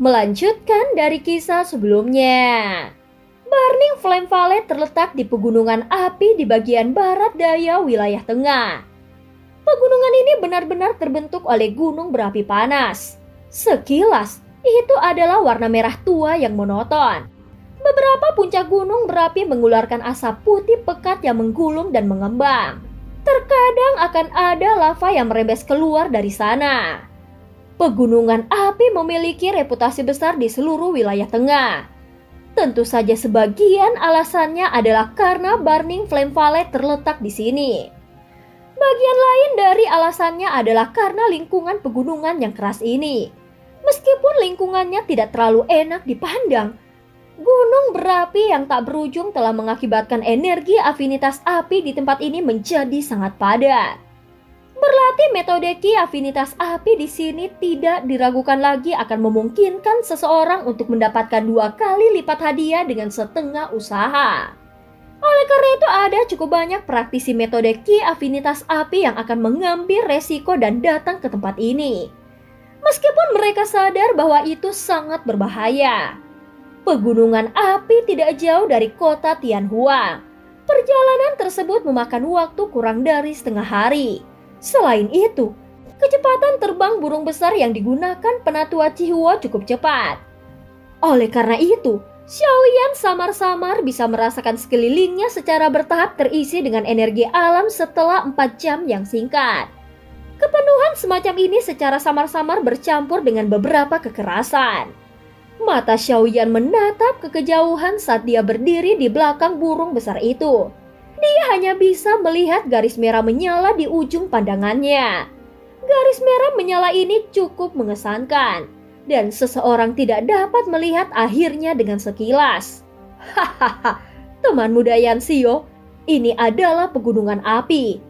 Melanjutkan dari kisah sebelumnya. Burning Flame Valley terletak di pegunungan api di bagian barat daya wilayah tengah. Pegunungan ini benar-benar terbentuk oleh gunung berapi panas. Sekilas, itu adalah warna merah tua yang monoton. Beberapa puncak gunung berapi mengeluarkan asap putih pekat yang menggulung dan mengembang. Terkadang akan ada lava yang merembes keluar dari sana. Pegunungan api memiliki reputasi besar di seluruh wilayah tengah. Tentu saja sebagian alasannya adalah karena Burning Flame Valley terletak di sini. Bagian lain dari alasannya adalah karena lingkungan pegunungan yang keras ini. Meskipun lingkungannya tidak terlalu enak dipandang, gunung berapi yang tak berujung telah mengakibatkan energi afinitas api di tempat ini menjadi sangat padat. Berlatih metode Ki afinitas api di sini tidak diragukan lagi akan memungkinkan seseorang untuk mendapatkan 2 kali lipat hadiah dengan setengah usaha. Oleh karena itu ada cukup banyak praktisi metode Ki afinitas api yang akan mengambil resiko dan datang ke tempat ini. Meskipun mereka sadar bahwa itu sangat berbahaya. Pegunungan api tidak jauh dari kota Tianhua. Perjalanan tersebut memakan waktu kurang dari setengah hari. Selain itu, kecepatan terbang burung besar yang digunakan penatua Cihuo cukup cepat. Oleh karena itu, Xiaoyan samar-samar bisa merasakan sekelilingnya secara bertahap terisi dengan energi alam setelah 4 jam yang singkat. Kepenuhan semacam ini secara samar-samar bercampur dengan beberapa kekerasan. Mata Xiaoyan menatap ke kejauhan saat dia berdiri di belakang burung besar itu. Dia hanya bisa melihat garis merah menyala di ujung pandangannya. Garis merah menyala ini cukup mengesankan, dan seseorang tidak dapat melihat akhirnya dengan sekilas. Hahaha, teman muda Yanxio, ini adalah pegunungan api.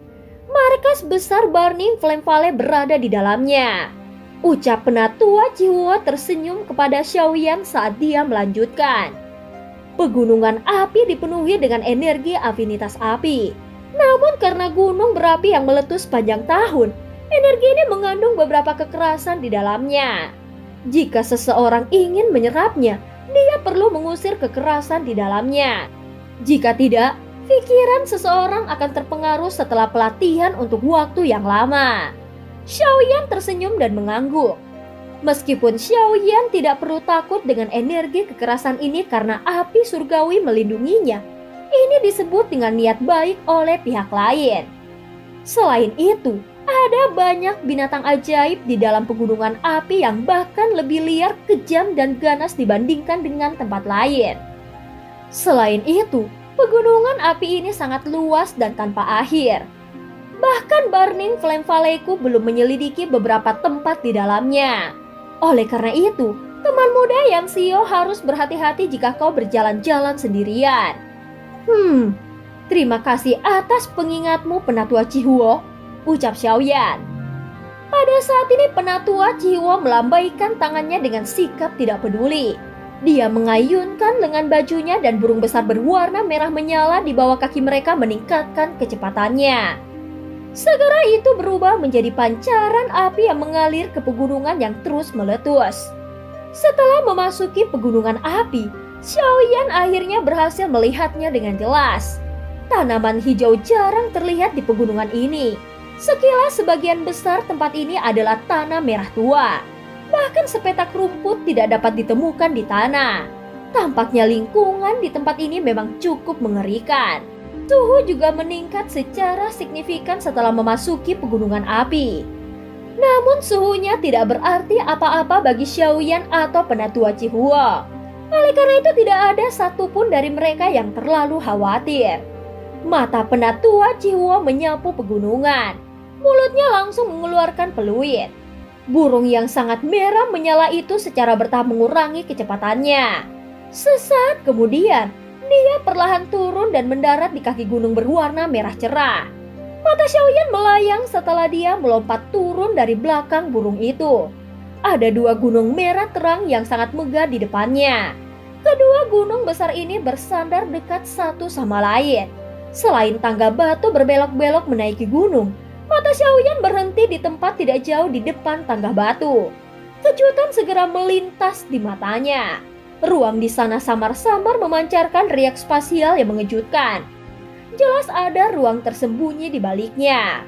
Markas besar Burning Flame Valley berada di dalamnya. Ucap penatua Cihuo tersenyum kepada Xiaoyan saat dia melanjutkan. Pegunungan api dipenuhi dengan energi afinitas api. Namun karena gunung berapi yang meletus sepanjang tahun, energi ini mengandung beberapa kekerasan di dalamnya. Jika seseorang ingin menyerapnya, dia perlu mengusir kekerasan di dalamnya. Jika tidak, pikiran seseorang akan terpengaruh setelah pelatihan untuk waktu yang lama. Xiaoyan tersenyum dan mengangguk. Meskipun Xiaoyan tidak perlu takut dengan energi kekerasan ini karena api surgawi melindunginya, ini disebut dengan niat baik oleh pihak lain. Selain itu, ada banyak binatang ajaib di dalam pegunungan api yang bahkan lebih liar, kejam, dan ganas dibandingkan dengan tempat lain. Selain itu, pegunungan api ini sangat luas dan tanpa akhir. Bahkan Burning Flame Valley-ku belum menyelidiki beberapa tempat di dalamnya. Oleh karena itu, teman muda Yanxio harus berhati-hati jika kau berjalan-jalan sendirian. Terima kasih atas pengingatmu penatua Cihuo, ucap Xiaoyan. Pada saat ini penatua Cihuo melambaikan tangannya dengan sikap tidak peduli. Dia mengayunkan lengan bajunya dan burung besar berwarna merah menyala di bawah kaki mereka meningkatkan kecepatannya. Segera itu berubah menjadi pancaran api yang mengalir ke pegunungan yang terus meletus. Setelah memasuki pegunungan api, Xiaoyan akhirnya berhasil melihatnya dengan jelas. Tanaman hijau jarang terlihat di pegunungan ini. Sekilas sebagian besar tempat ini adalah tanah merah tua. Bahkan sepetak rumput tidak dapat ditemukan di tanah. Tampaknya lingkungan di tempat ini memang cukup mengerikan. Suhu juga meningkat secara signifikan setelah memasuki pegunungan api. Namun suhunya tidak berarti apa-apa bagi Xiaoyan atau penatua Cihua. Oleh karena itu tidak ada satupun dari mereka yang terlalu khawatir. Mata penatua Cihua menyapu pegunungan. Mulutnya langsung mengeluarkan peluit. Burung yang sangat merah menyala itu secara bertahap mengurangi kecepatannya. Sesaat kemudian, dia perlahan turun dan mendarat di kaki gunung berwarna merah cerah. Mata Xiaoyan melayang setelah dia melompat turun dari belakang burung itu. Ada dua gunung merah terang yang sangat megah di depannya. Kedua gunung besar ini bersandar dekat satu sama lain. Selain tangga batu berbelok-belok menaiki gunung, mata Xiaoyan berhenti di tempat tidak jauh di depan tangga batu. Kejutan segera melintas di matanya. Ruang di sana samar-samar memancarkan riak spasial yang mengejutkan. Jelas ada ruang tersembunyi di baliknya.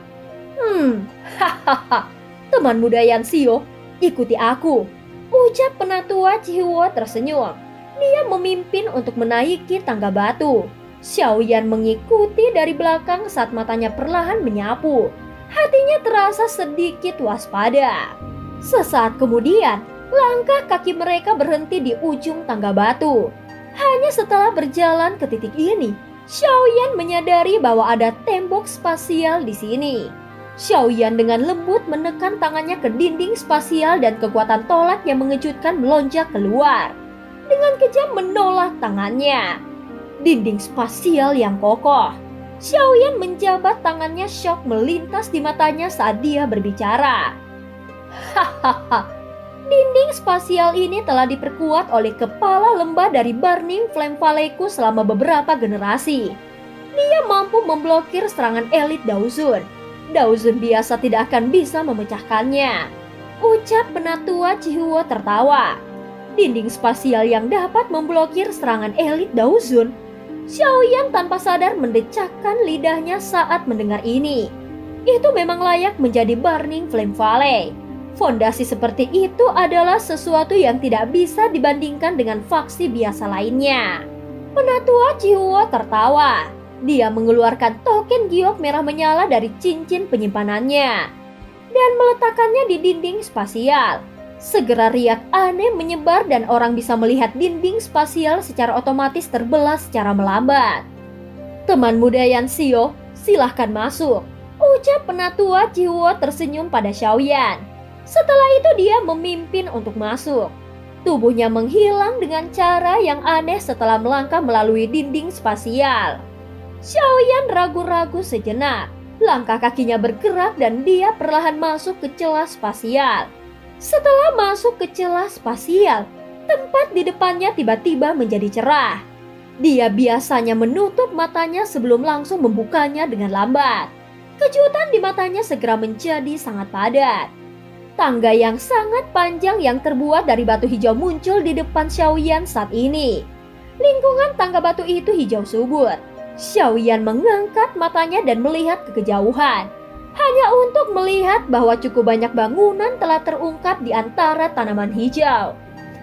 Hahaha, teman muda Yanxio, ikuti aku, ucap penatua Cihua tersenyum. Dia memimpin untuk menaiki tangga batu. Xiaoyan mengikuti dari belakang saat matanya perlahan menyapu. Hatinya terasa sedikit waspada. Sesaat kemudian, langkah kaki mereka berhenti di ujung tangga batu. Hanya setelah berjalan ke titik ini, Xiaoyan menyadari bahwa ada tembok spasial di sini. Xiaoyan dengan lembut menekan tangannya ke dinding spasial dan kekuatan tolak yang mengejutkan melonjak keluar. Dengan kejam menolak tangannya. Dinding spasial yang kokoh. Xiaoyan menjabat tangannya, syok melintas di matanya saat dia berbicara. Hahaha. Dinding spasial ini telah diperkuat oleh kepala lembah dari Burning Flame Valley-ku selama beberapa generasi. Dia mampu memblokir serangan elit Daozun. Daozun biasa tidak akan bisa memecahkannya. Ucap penatua Cihua tertawa. Dinding spasial yang dapat memblokir serangan elit Daozun. Xiaoyan tanpa sadar mendecakkan lidahnya saat mendengar ini. Itu memang layak menjadi Burning Flame Valley. Fondasi seperti itu adalah sesuatu yang tidak bisa dibandingkan dengan faksi biasa lainnya. Penatua Cihua tertawa. Dia mengeluarkan token giok merah menyala dari cincin penyimpanannya dan meletakkannya di dinding spasial. Segera riak aneh menyebar dan orang bisa melihat dinding spasial secara otomatis terbelah secara melambat. Teman muda Yanxio, silahkan masuk, ucap penatua Cihua tersenyum pada Xiaoyan. Setelah itu dia memimpin untuk masuk. Tubuhnya menghilang dengan cara yang aneh setelah melangkah melalui dinding spasial. Xiaoyan ragu-ragu sejenak. Langkah kakinya bergerak dan dia perlahan masuk ke celah spasial. Setelah masuk ke celah spasial, tempat di depannya tiba-tiba menjadi cerah. Dia biasanya menutup matanya sebelum langsung membukanya dengan lambat. Kejutan di matanya segera menjadi sangat padat. Tangga yang sangat panjang yang terbuat dari batu hijau muncul di depan Xiaoyan saat ini. Lingkungan tangga batu itu hijau subur. Xiaoyan mengangkat matanya dan melihat ke kejauhan. Hanya untuk melihat bahwa cukup banyak bangunan telah terungkap di antara tanaman hijau.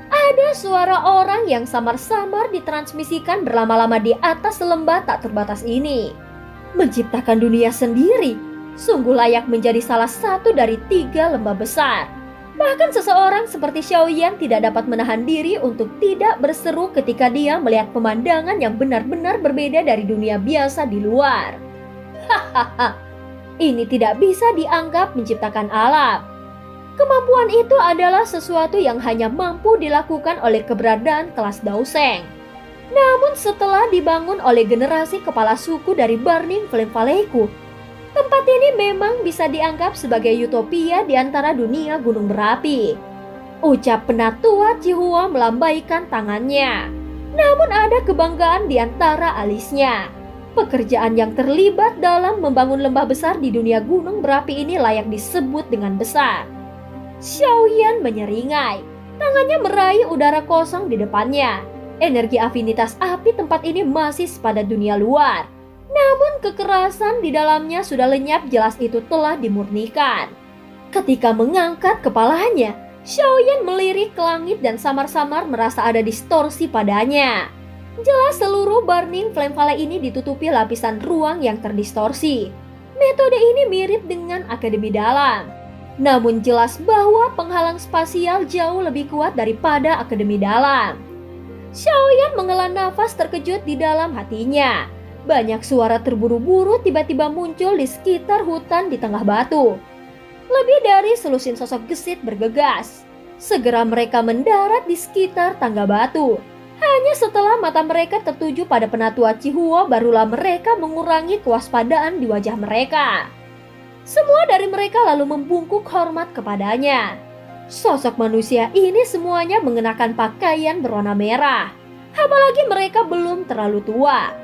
Ada suara orang yang samar-samar ditransmisikan berlama-lama di atas lembah tak terbatas ini. Menciptakan dunia sendiri sungguh layak menjadi salah satu dari 3 lembah besar. Bahkan seseorang seperti Xiaoyan tidak dapat menahan diri untuk tidak berseru ketika dia melihat pemandangan yang benar-benar berbeda dari dunia biasa di luar. Hahaha, ini tidak bisa dianggap menciptakan alam. Kemampuan itu adalah sesuatu yang hanya mampu dilakukan oleh keberadaan kelas Daoseng. Namun setelah dibangun oleh generasi kepala suku dari Burning Flame Valley-ku, tempat ini memang bisa dianggap sebagai utopia di antara dunia gunung berapi. Ucap penatua Cihua melambaikan tangannya. Namun ada kebanggaan di antara alisnya. Pekerjaan yang terlibat dalam membangun lembah besar di dunia gunung berapi ini layak disebut dengan besar. Xiaoyan menyeringai. Tangannya meraih udara kosong di depannya. Energi afinitas api tempat ini masih sepadan dunia luar. Namun kekerasan di dalamnya sudah lenyap, jelas itu telah dimurnikan. Ketika mengangkat kepalanya, Xiaoyan melirik ke langit dan samar-samar merasa ada distorsi padanya. Jelas seluruh Burning Flame Valley ini ditutupi lapisan ruang yang terdistorsi. Metode ini mirip dengan Akademi Dalam. Namun jelas bahwa penghalang spasial jauh lebih kuat daripada Akademi Dalam. Xiaoyan menghela nafas terkejut di dalam hatinya. Banyak suara terburu-buru tiba-tiba muncul di sekitar hutan di tengah batu. Lebih dari selusin sosok gesit bergegas. Segera mereka mendarat di sekitar tangga batu. Hanya setelah mata mereka tertuju pada penatua Cihuo, barulah mereka mengurangi kewaspadaan di wajah mereka. Semua dari mereka lalu membungkuk hormat kepadanya. Sosok manusia ini semuanya mengenakan pakaian berwarna merah. Apalagi mereka belum terlalu tua.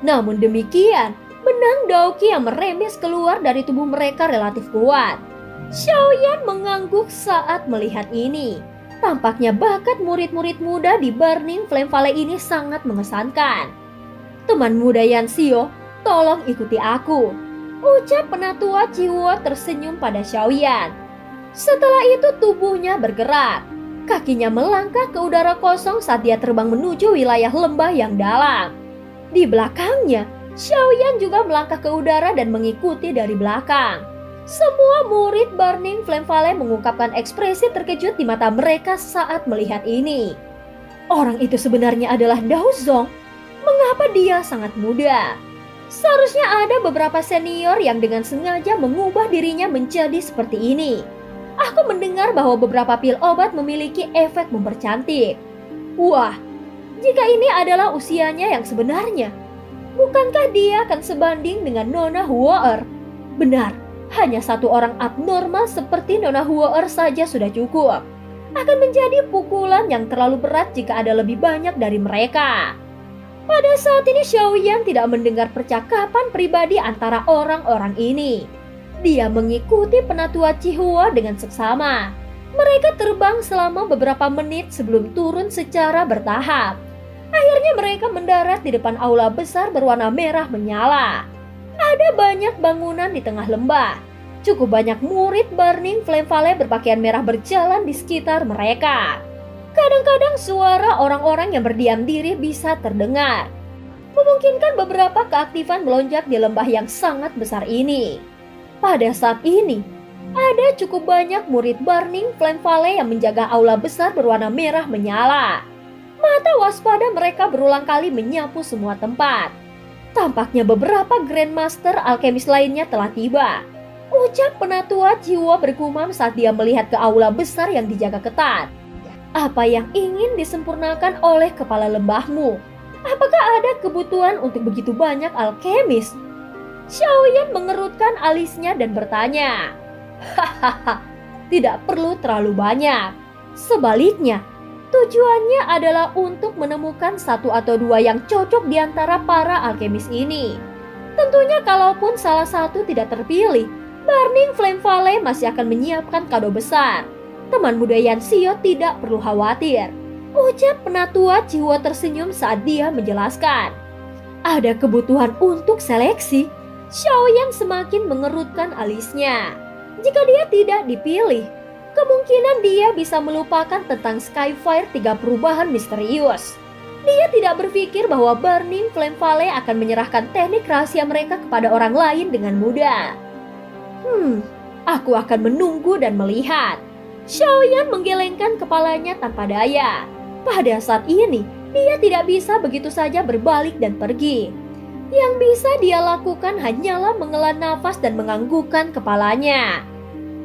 Namun demikian, benang Daoqi yang meremis keluar dari tubuh mereka relatif kuat. Xiaoyan mengangguk saat melihat ini. Tampaknya bakat murid-murid muda di Burning Flame Valley ini sangat mengesankan. Teman muda Yanxio, tolong ikuti aku, ucap penatua Cihuo tersenyum pada Xiaoyan. Setelah itu tubuhnya bergerak. Kakinya melangkah ke udara kosong saat dia terbang menuju wilayah lembah yang dalam. Di belakangnya, Xiaoyan juga melangkah ke udara dan mengikuti dari belakang. Semua murid Burning Flame Valley mengungkapkan ekspresi terkejut di mata mereka saat melihat ini. Orang itu sebenarnya adalah Dao Zong. Mengapa dia sangat muda? Seharusnya ada beberapa senior yang dengan sengaja mengubah dirinya menjadi seperti ini. Aku mendengar bahwa beberapa pil obat memiliki efek mempercantik. Wah, jika ini adalah usianya yang sebenarnya, bukankah dia akan sebanding dengan Nona Huo'er? Benar. Hanya satu orang abnormal seperti Nona Huo'er saja sudah cukup. Akan menjadi pukulan yang terlalu berat jika ada lebih banyak dari mereka. Pada saat ini Xiaoyan tidak mendengar percakapan pribadi antara orang-orang ini. Dia mengikuti penatua Cihuo dengan seksama. Mereka terbang selama beberapa menit sebelum turun secara bertahap. Akhirnya mereka mendarat di depan aula besar berwarna merah menyala. Ada banyak bangunan di tengah lembah. Cukup banyak murid Burning Flame Valley berpakaian merah berjalan di sekitar mereka. Kadang-kadang suara orang-orang yang berdiam diri bisa terdengar. Memungkinkan beberapa keaktifan melonjak di lembah yang sangat besar ini. Pada saat ini, ada cukup banyak murid Burning Flame Valley yang menjaga aula besar berwarna merah menyala. Mata waspada mereka berulang kali menyapu semua tempat. Tampaknya beberapa Grandmaster alkemis lainnya telah tiba. Ucap penatua Cihuo bergumam saat dia melihat ke aula besar yang dijaga ketat. Apa yang ingin disempurnakan oleh kepala lembahmu? Apakah ada kebutuhan untuk begitu banyak alkemis? Xiaoyan mengerutkan alisnya dan bertanya. Hahaha, tidak perlu terlalu banyak. Sebaliknya, tujuannya adalah untuk menemukan satu atau dua yang cocok di antara para alkemis ini. Tentunya kalaupun salah satu tidak terpilih, Burning Flame Valley masih akan menyiapkan kado besar. Teman muda Yanxio tidak perlu khawatir. Ucap penatua Cihuo tersenyum saat dia menjelaskan. Ada kebutuhan untuk seleksi. Xiaoyan semakin mengerutkan alisnya. Jika dia tidak dipilih, kemungkinan dia bisa melupakan tentang Skyfire 3 perubahan misterius. Dia tidak berpikir bahwa Burning Flame Valley akan menyerahkan teknik rahasia mereka kepada orang lain dengan mudah. Aku akan menunggu dan melihat. Xiaoyan menggelengkan kepalanya tanpa daya. Pada saat ini, dia tidak bisa begitu saja berbalik dan pergi. Yang bisa dia lakukan hanyalah menghela nafas dan menganggukkan kepalanya.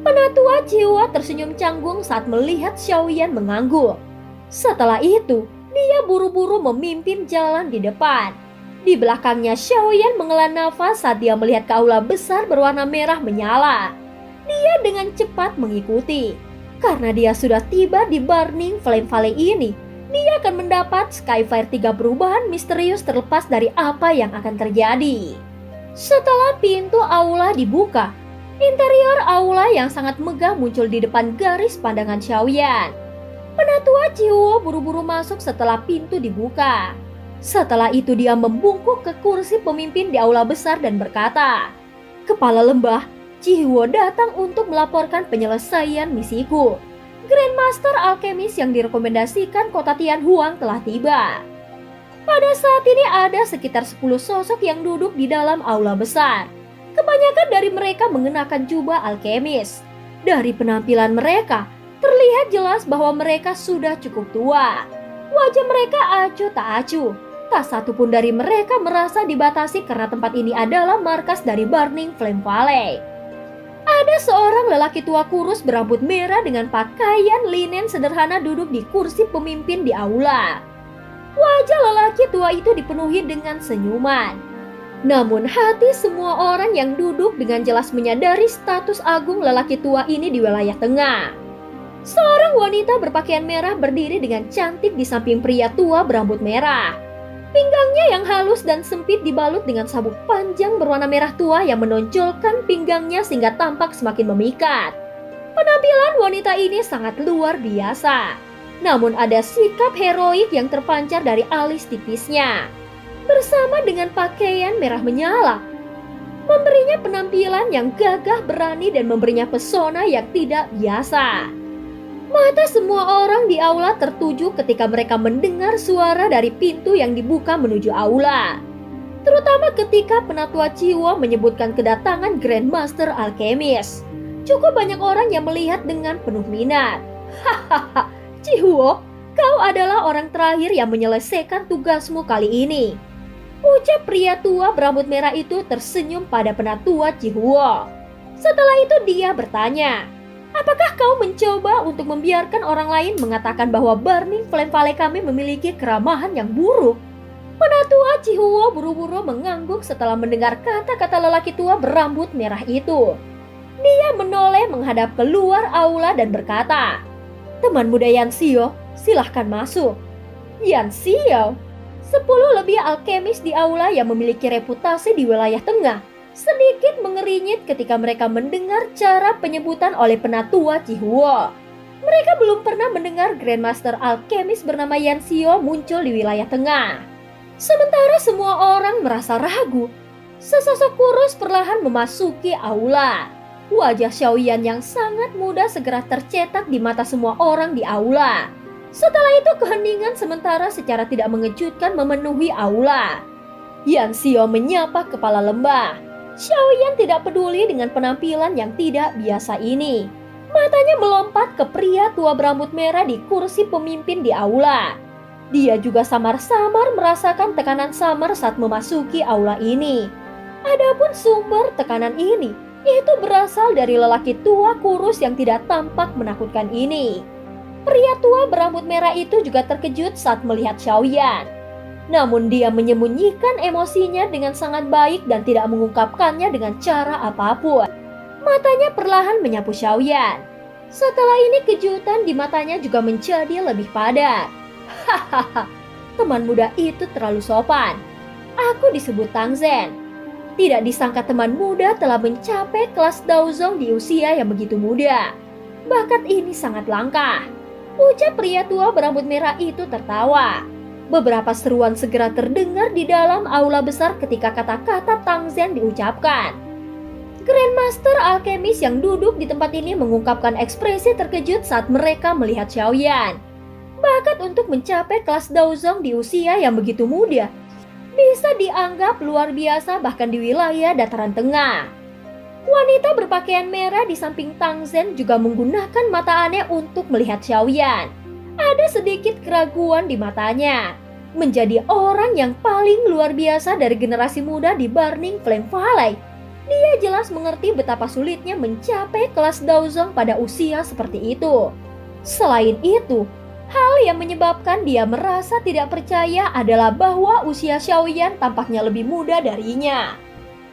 Penatua Cihuo tersenyum canggung saat melihat Xiaoyan mengangguk. Setelah itu, dia buru-buru memimpin jalan di depan. Di belakangnya Xiaoyan menghela nafas saat dia melihat ke aula besar berwarna merah menyala. Dia dengan cepat mengikuti. Karena dia sudah tiba di Burning Flame Valley ini, dia akan mendapat Skyfire 3 perubahan misterius terlepas dari apa yang akan terjadi. Setelah pintu aula dibuka, interior aula yang sangat megah muncul di depan garis pandangan Xiaoyan. Penatua Cihuo buru-buru masuk setelah pintu dibuka. Setelah itu dia membungkuk ke kursi pemimpin di aula besar dan berkata, "Kepala lembah, Cihuo datang untuk melaporkan penyelesaian misiku. Grandmaster alkemis yang direkomendasikan kota Tianhuang telah tiba." Pada saat ini ada sekitar 10 sosok yang duduk di dalam aula besar. Kebanyakan dari mereka mengenakan jubah alkemis. Dari penampilan mereka, terlihat jelas bahwa mereka sudah cukup tua. Wajah mereka acuh tak acuh. Tak satu pun dari mereka merasa dibatasi karena tempat ini adalah markas dari Burning Flame Valley. Ada seorang lelaki tua kurus berambut merah dengan pakaian linen sederhana duduk di kursi pemimpin di aula. Wajah lelaki tua itu dipenuhi dengan senyuman. Namun hati semua orang yang duduk dengan jelas menyadari status agung lelaki tua ini di wilayah tengah. Seorang wanita berpakaian merah berdiri dengan cantik di samping pria tua berambut merah. Pinggangnya yang halus dan sempit dibalut dengan sabuk panjang berwarna merah tua yang menonjolkan pinggangnya sehingga tampak semakin memikat. Penampilan wanita ini sangat luar biasa. Namun ada sikap heroik yang terpancar dari alis tipisnya. Bersama dengan pakaian merah menyala, memberinya penampilan yang gagah berani dan memberinya pesona yang tidak biasa. Mata semua orang di aula tertuju ketika mereka mendengar suara dari pintu yang dibuka menuju aula. Terutama ketika Penatua Ciwo menyebutkan kedatangan Grandmaster Alchemist. Cukup banyak orang yang melihat dengan penuh minat. Hahaha, Ciwo, kau adalah orang terakhir yang menyelesaikan tugasmu kali ini. Ucap pria tua berambut merah itu tersenyum pada Penatua Ciwo. Setelah itu dia bertanya, apakah kau mencoba untuk membiarkan orang lain mengatakan bahwa Burning Flame Valley kami memiliki keramahan yang buruk? Penatua Cihuo buru-buru mengangguk setelah mendengar kata-kata lelaki tua berambut merah itu. Dia menoleh menghadap keluar aula dan berkata, teman muda Yansio, silahkan masuk. Yansio, 10 lebih alkemis di aula yang memiliki reputasi di wilayah tengah sedikit mengerinyit ketika mereka mendengar cara penyebutan oleh Penatua Cihuo. Mereka belum pernah mendengar Grandmaster Alchemist bernama Yansio muncul di wilayah tengah. Sementara semua orang merasa ragu, sesosok kurus perlahan memasuki aula. Wajah Xiaoyan yang sangat muda segera tercetak di mata semua orang di aula. Setelah itu keheningan sementara secara tidak mengejutkan memenuhi aula. Yansio menyapa kepala lembah. Xiaoyan tidak peduli dengan penampilan yang tidak biasa ini. Matanya melompat ke pria tua berambut merah di kursi pemimpin di aula. Dia juga samar-samar merasakan tekanan samar saat memasuki aula ini. Adapun sumber tekanan ini, itu berasal dari lelaki tua kurus yang tidak tampak menakutkan ini. Pria tua berambut merah itu juga terkejut saat melihat Xiaoyan. Namun dia menyembunyikan emosinya dengan sangat baik dan tidak mengungkapkannya dengan cara apapun. Matanya perlahan menyapu Xiaoyan. Setelah ini kejutan di matanya juga menjadi lebih padat. Hahaha, teman muda itu terlalu sopan. Aku disebut Tang Zhen. Tidak disangka teman muda telah mencapai kelas Daozong di usia yang begitu muda. Bakat ini sangat langka. Ucap pria tua berambut merah itu tertawa. Beberapa seruan segera terdengar di dalam aula besar ketika kata-kata Tang Zhen diucapkan. Grandmaster Alchemist yang duduk di tempat ini mengungkapkan ekspresi terkejut saat mereka melihat Xiaoyan. Bakat untuk mencapai kelas Daozong di usia yang begitu muda bisa dianggap luar biasa bahkan di wilayah dataran tengah. Wanita berpakaian merah di samping Tang Zhen juga menggunakan mata aneh untuk melihat Xiaoyan. Ada sedikit keraguan di matanya. Menjadi orang yang paling luar biasa dari generasi muda di Burning Flame Valley, dia jelas mengerti betapa sulitnya mencapai kelas Daozong pada usia seperti itu. Selain itu, hal yang menyebabkan dia merasa tidak percaya adalah bahwa usia Xiaoyan tampaknya lebih muda darinya.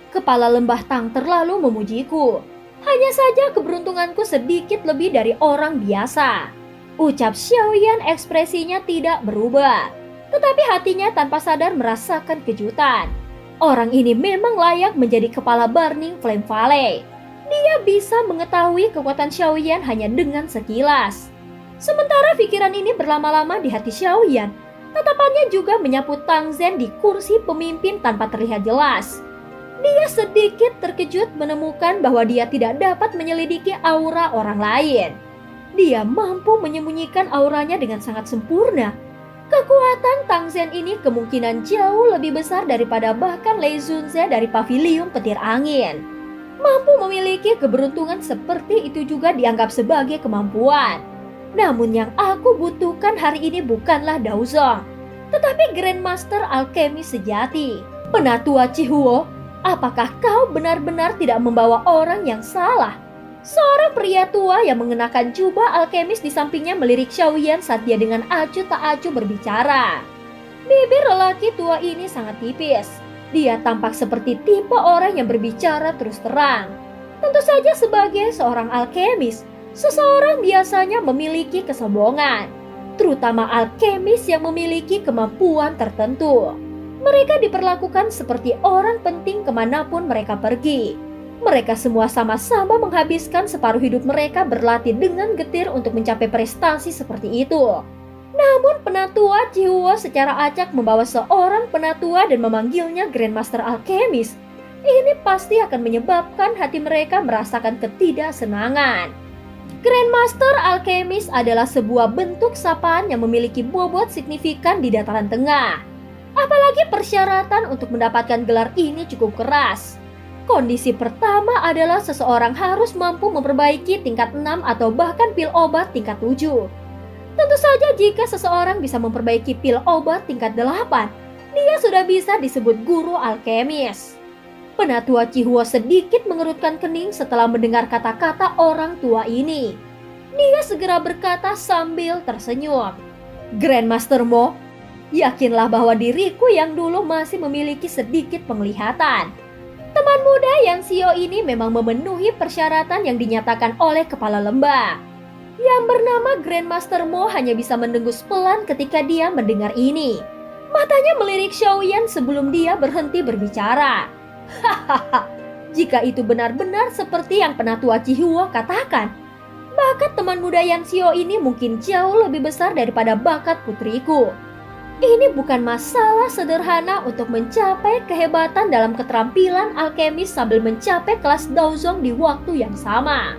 Kepala lembah Tang terlalu memujiku. Hanya saja keberuntunganku sedikit lebih dari orang biasa. Ucap Xiaoyan ekspresinya tidak berubah. Tetapi hatinya tanpa sadar merasakan kejutan. Orang ini memang layak menjadi kepala Burning Flame Valley. Dia bisa mengetahui kekuatan Xiaoyan hanya dengan sekilas. Sementara pikiran ini berlama-lama di hati Xiaoyan, tatapannya juga menyapu Tang Zhen di kursi pemimpin tanpa terlihat jelas. Dia sedikit terkejut menemukan bahwa dia tidak dapat menyelidiki aura orang lain. Dia mampu menyembunyikan auranya dengan sangat sempurna. Kekuatan Tang Zhen ini kemungkinan jauh lebih besar daripada bahkan Lei Zunze dari Paviliun Petir Angin. Mampu memiliki keberuntungan seperti itu juga dianggap sebagai kemampuan. Namun yang aku butuhkan hari ini bukanlah Daozong, tetapi Grandmaster Alkemis sejati. Penatua Chihuo, apakah kau benar-benar tidak membawa orang yang salah? Seorang pria tua yang mengenakan jubah alkemis di sampingnya melirik Xiaoyan saat dia dengan acuh tak acuh berbicara. Bibir lelaki tua ini sangat tipis. Dia tampak seperti tipe orang yang berbicara terus terang. Tentu saja sebagai seorang alkemis, seseorang biasanya memiliki kesombongan, terutama alkemis yang memiliki kemampuan tertentu. Mereka diperlakukan seperti orang penting kemanapun mereka pergi. Mereka semua sama-sama menghabiskan separuh hidup mereka berlatih dengan getir untuk mencapai prestasi seperti itu. Namun penatua Chihuo secara acak membawa seorang penatua dan memanggilnya Grandmaster Alkemis. Ini pasti akan menyebabkan hati mereka merasakan ketidaksenangan. Grandmaster Alkemis adalah sebuah bentuk sapaan yang memiliki bobot signifikan di dataran tengah. Apalagi persyaratan untuk mendapatkan gelar ini cukup keras. Kondisi pertama adalah seseorang harus mampu memperbaiki tingkat 6 atau bahkan pil obat tingkat 7. Tentu saja jika seseorang bisa memperbaiki pil obat tingkat 8, dia sudah bisa disebut guru alkemis. Penatua Chihuo sedikit mengerutkan kening setelah mendengar kata-kata orang tua ini. Dia segera berkata sambil tersenyum, "Grandmaster Mo, yakinlah bahwa diriku yang dulu masih memiliki sedikit penglihatan." Teman muda Yan Xio ini memang memenuhi persyaratan yang dinyatakan oleh kepala lembah. Yang bernama Grandmaster Mo hanya bisa mendengus pelan ketika dia mendengar ini. Matanya melirik Xiaoyan sebelum dia berhenti berbicara. Hahaha, jika itu benar-benar seperti yang penatua Chihuo katakan, bakat teman muda Yan Xio ini mungkin jauh lebih besar daripada bakat putriku. Ini bukan masalah sederhana untuk mencapai kehebatan dalam keterampilan alkemis sambil mencapai kelas Daozong di waktu yang sama.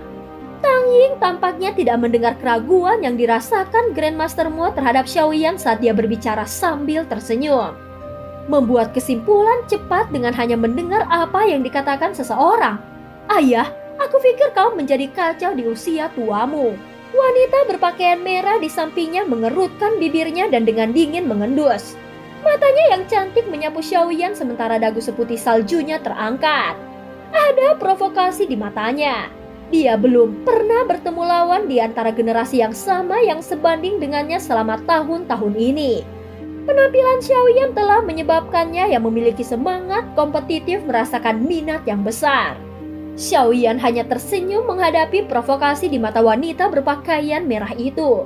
Tang Ying tampaknya tidak mendengar keraguan yang dirasakan Grandmaster Mo terhadap Xiaoyan saat dia berbicara sambil tersenyum. Membuat kesimpulan cepat dengan hanya mendengar apa yang dikatakan seseorang. "Ayah, aku pikir kau menjadi kacau di usia tuamu." Wanita berpakaian merah di sampingnya mengerutkan bibirnya dan dengan dingin mengendus. Matanya yang cantik menyapu Xiaoyan sementara dagu seputih saljunya terangkat. Ada provokasi di matanya. Dia belum pernah bertemu lawan di antara generasi yang sama yang sebanding dengannya selama tahun-tahun ini. Penampilan Xiaoyan telah menyebabkannya yang memiliki semangat kompetitif merasakan minat yang besar. Xiaoyan hanya tersenyum menghadapi provokasi di mata wanita berpakaian merah itu.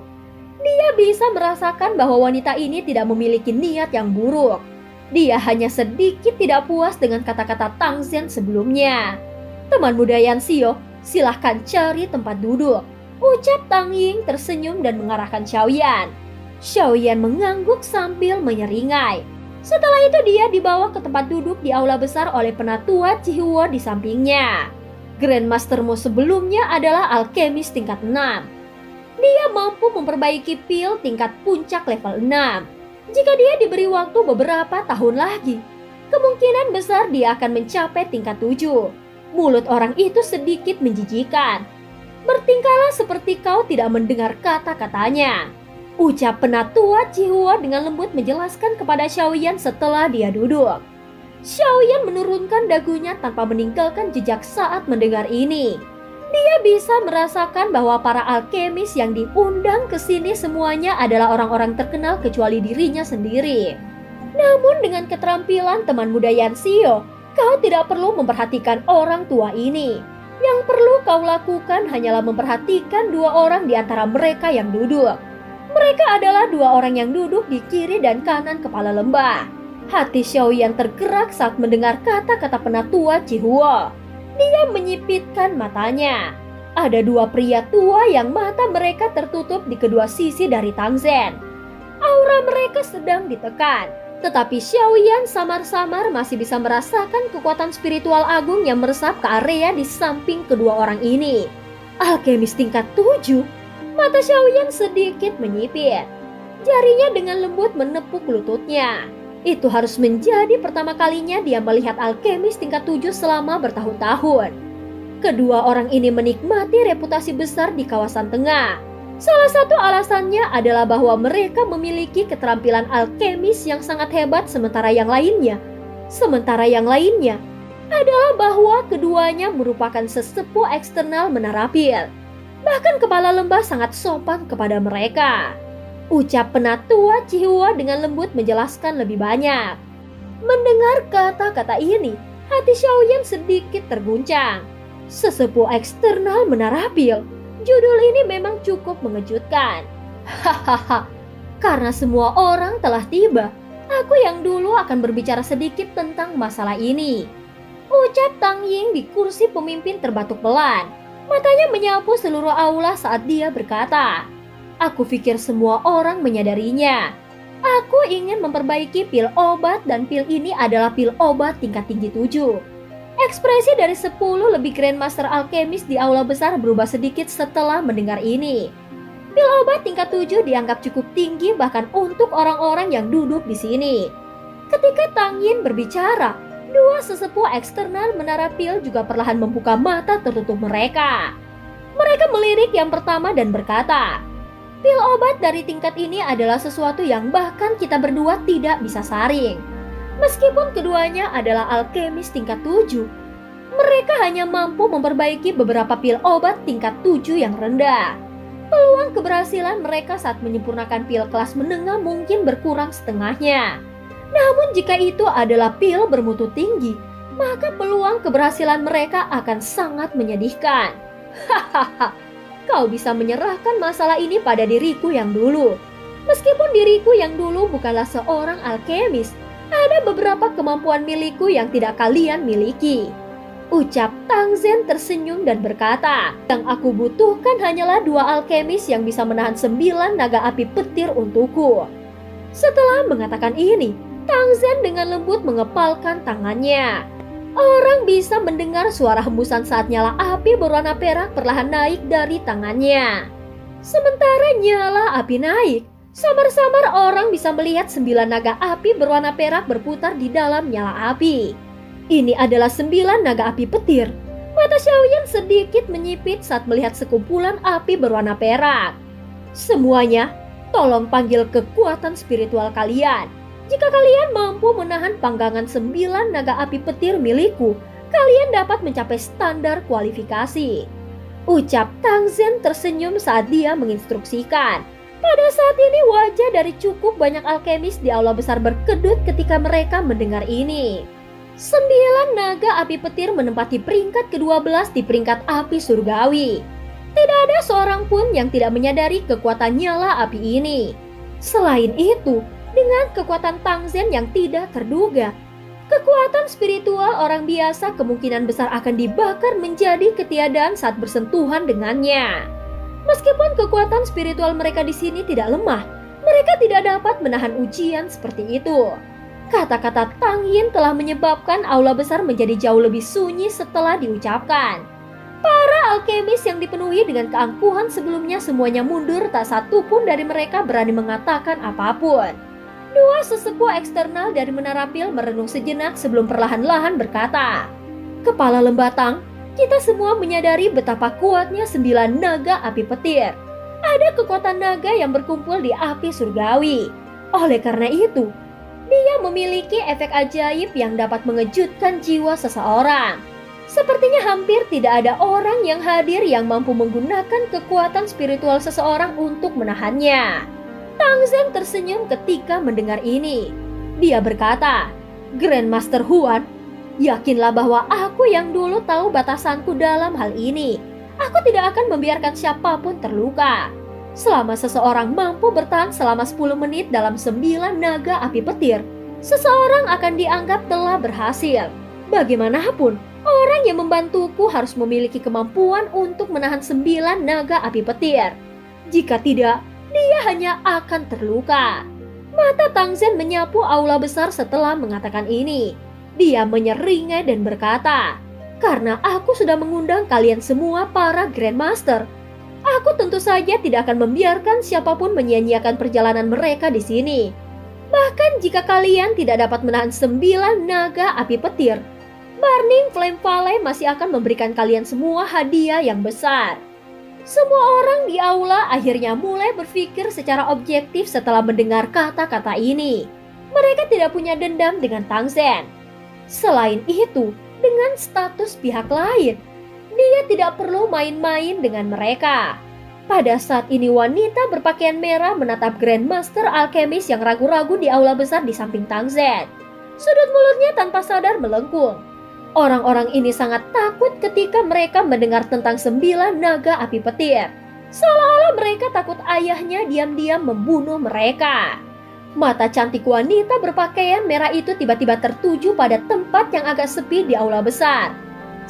Dia bisa merasakan bahwa wanita ini tidak memiliki niat yang buruk. Dia hanya sedikit tidak puas dengan kata-kata Tang Zhen sebelumnya. "Teman muda Yan Xio, silahkan cari tempat duduk," ucap Tang Ying tersenyum dan mengarahkan Xiaoyan. Xiaoyan mengangguk sambil menyeringai. Setelah itu dia dibawa ke tempat duduk di aula besar oleh penatua Chihuo di sampingnya. Grandmaster Mo sebelumnya adalah alkemis tingkat 6. Dia mampu memperbaiki pil tingkat puncak level 6. Jika dia diberi waktu beberapa tahun lagi, kemungkinan besar dia akan mencapai tingkat 7. Mulut orang itu sedikit menjijikan. "Bertingkahlah seperti kau tidak mendengar kata-katanya," ucap penatua Chihuo dengan lembut menjelaskan kepada Xiaoyan setelah dia duduk. Xiaoyan menurunkan dagunya tanpa meninggalkan jejak saat mendengar ini. Dia bisa merasakan bahwa para alkemis yang diundang ke sini semuanya adalah orang-orang terkenal kecuali dirinya sendiri. Namun dengan keterampilan teman muda Yan Xio, kau tidak perlu memperhatikan orang tua ini. Yang perlu kau lakukan hanyalah memperhatikan dua orang di antara mereka yang duduk. Mereka adalah dua orang yang duduk di kiri dan kanan kepala lembah. Hati Xiaoyan tergerak saat mendengar kata-kata penatua Chihuo. Dia menyipitkan matanya. Ada dua pria tua yang mata mereka tertutup di kedua sisi dari Tang Zhen. Aura mereka sedang ditekan, tetapi Xiaoyan samar-samar masih bisa merasakan kekuatan spiritual agung yang meresap ke area di samping kedua orang ini. Alkemis tingkat 7? Mata Xiaoyan sedikit menyipit. Jarinya dengan lembut menepuk lututnya. Itu harus menjadi pertama kalinya dia melihat alkemis tingkat 7 selama bertahun-tahun. Kedua orang ini menikmati reputasi besar di kawasan tengah. Salah satu alasannya adalah bahwa mereka memiliki keterampilan alkemis yang sangat hebat, sementara yang lainnya adalah bahwa keduanya merupakan sesepuh eksternal Menara Pil. Bahkan kepala lembah sangat sopan kepada mereka. Ucap penatua Cihua dengan lembut menjelaskan lebih banyak. Mendengar kata-kata ini, hati Xiaoyan sedikit terguncang. Sesepuh eksternal Menara Pil. Judul ini memang cukup mengejutkan. Hahaha, karena semua orang telah tiba, aku yang dulu akan berbicara sedikit tentang masalah ini. Ucap Tang Ying di kursi pemimpin terbatuk pelan. Matanya menyapu seluruh aula saat dia berkata, "Aku pikir semua orang menyadarinya. Aku ingin memperbaiki pil obat dan pil ini adalah pil obat tingkat tinggi 7. Ekspresi dari 10 lebih Grandmaster Alkemis di aula besar berubah sedikit setelah mendengar ini. Pil obat tingkat 7 dianggap cukup tinggi bahkan untuk orang-orang yang duduk di sini. Ketika Tang Yin berbicara, dua sesepuh eksternal Menara Pil juga perlahan membuka mata tertutup mereka. Mereka melirik yang pertama dan berkata, "Pil obat dari tingkat ini adalah sesuatu yang bahkan kita berdua tidak bisa saring. Meskipun keduanya adalah alkemis tingkat 7, mereka hanya mampu memperbaiki beberapa pil obat tingkat 7 yang rendah. Peluang keberhasilan mereka saat menyempurnakan pil kelas menengah mungkin berkurang setengahnya. Namun jika itu adalah pil bermutu tinggi, maka peluang keberhasilan mereka akan sangat menyedihkan. Hahaha, kau bisa menyerahkan masalah ini pada diriku yang dulu. Meskipun diriku yang dulu bukanlah seorang alkemis, ada beberapa kemampuan milikku yang tidak kalian miliki." Ucap Tang Zhen tersenyum dan berkata, "Yang aku butuhkan hanyalah 2 alkemis yang bisa menahan 9 naga api petir untukku." Setelah mengatakan ini, Tang Zhen dengan lembut mengepalkan tangannya. Orang bisa mendengar suara hembusan saat nyala api berwarna perak perlahan naik dari tangannya. Sementara nyala api naik, samar-samar orang bisa melihat 9 naga api berwarna perak berputar di dalam nyala api. Ini adalah 9 naga api petir. Mata Xiaoyan sedikit menyipit saat melihat sekumpulan api berwarna perak. "Semuanya, tolong panggil kekuatan spiritual kalian. Jika kalian mampu menahan panggangan 9 naga api petir milikku, kalian dapat mencapai standar kualifikasi." Ucap Tang Zhen tersenyum saat dia menginstruksikan. Pada saat ini wajah dari cukup banyak alkemis di aula besar berkedut ketika mereka mendengar ini. 9 naga api petir menempati peringkat ke-12 di peringkat api surgawi. Tidak ada seorang pun yang tidak menyadari kekuatan nyala api ini. Selain itu, dengan kekuatan Tang Zhen yang tidak terduga, kekuatan spiritual orang biasa kemungkinan besar akan dibakar menjadi ketiadaan saat bersentuhan dengannya. Meskipun kekuatan spiritual mereka di sini tidak lemah, mereka tidak dapat menahan ujian seperti itu. Kata-kata Tang Yin telah menyebabkan aula besar menjadi jauh lebih sunyi setelah diucapkan. Para alkemis yang dipenuhi dengan keangkuhan sebelumnya semuanya mundur, tak satu pun dari mereka berani mengatakan apapun. Dua sesepuh eksternal dari Menara Pil merenung sejenak sebelum perlahan-lahan berkata, "Kepala Lembah Tang, kita semua menyadari betapa kuatnya 9 naga api petir. Ada kekuatan naga yang berkumpul di api surgawi. Oleh karena itu, dia memiliki efek ajaib yang dapat mengejutkan jiwa seseorang. Sepertinya hampir tidak ada orang yang hadir yang mampu menggunakan kekuatan spiritual seseorang untuk menahannya." Tang Zhen tersenyum ketika mendengar ini. Dia berkata, "Grandmaster Huan, yakinlah bahwa aku yang dulu tahu batasanku dalam hal ini. Aku tidak akan membiarkan siapapun terluka. Selama seseorang mampu bertahan selama 10 menit dalam 9 naga api petir, seseorang akan dianggap telah berhasil. Bagaimanapun, orang yang membantuku harus memiliki kemampuan untuk menahan 9 naga api petir. Jika tidak, dia hanya akan terluka." Mata Tang Zhen menyapu aula besar setelah mengatakan ini. Dia menyeringai dan berkata, "Karena aku sudah mengundang kalian semua para Grandmaster, aku tentu saja tidak akan membiarkan siapapun menyia-nyiakan perjalanan mereka di sini. Bahkan jika kalian tidak dapat menahan 9 naga api petir, Burning Flame Valley masih akan memberikan kalian semua hadiah yang besar. Semua orang di aula akhirnya mulai berpikir secara objektif setelah mendengar kata-kata ini. Mereka tidak punya dendam dengan Tang Zhen. Selain itu, dengan status pihak lain, dia tidak perlu main-main dengan mereka. Pada saat ini wanita berpakaian merah menatap Grandmaster Alchemist yang ragu-ragu di aula besar di samping Tang Zhen. Sudut mulutnya tanpa sadar melengkung. Orang-orang ini sangat takut ketika mereka mendengar tentang 9 naga api petir. Seolah-olah mereka takut ayahnya diam-diam membunuh mereka. Mata cantik wanita berpakaian merah itu tiba-tiba tertuju pada tempat yang agak sepi di aula besar.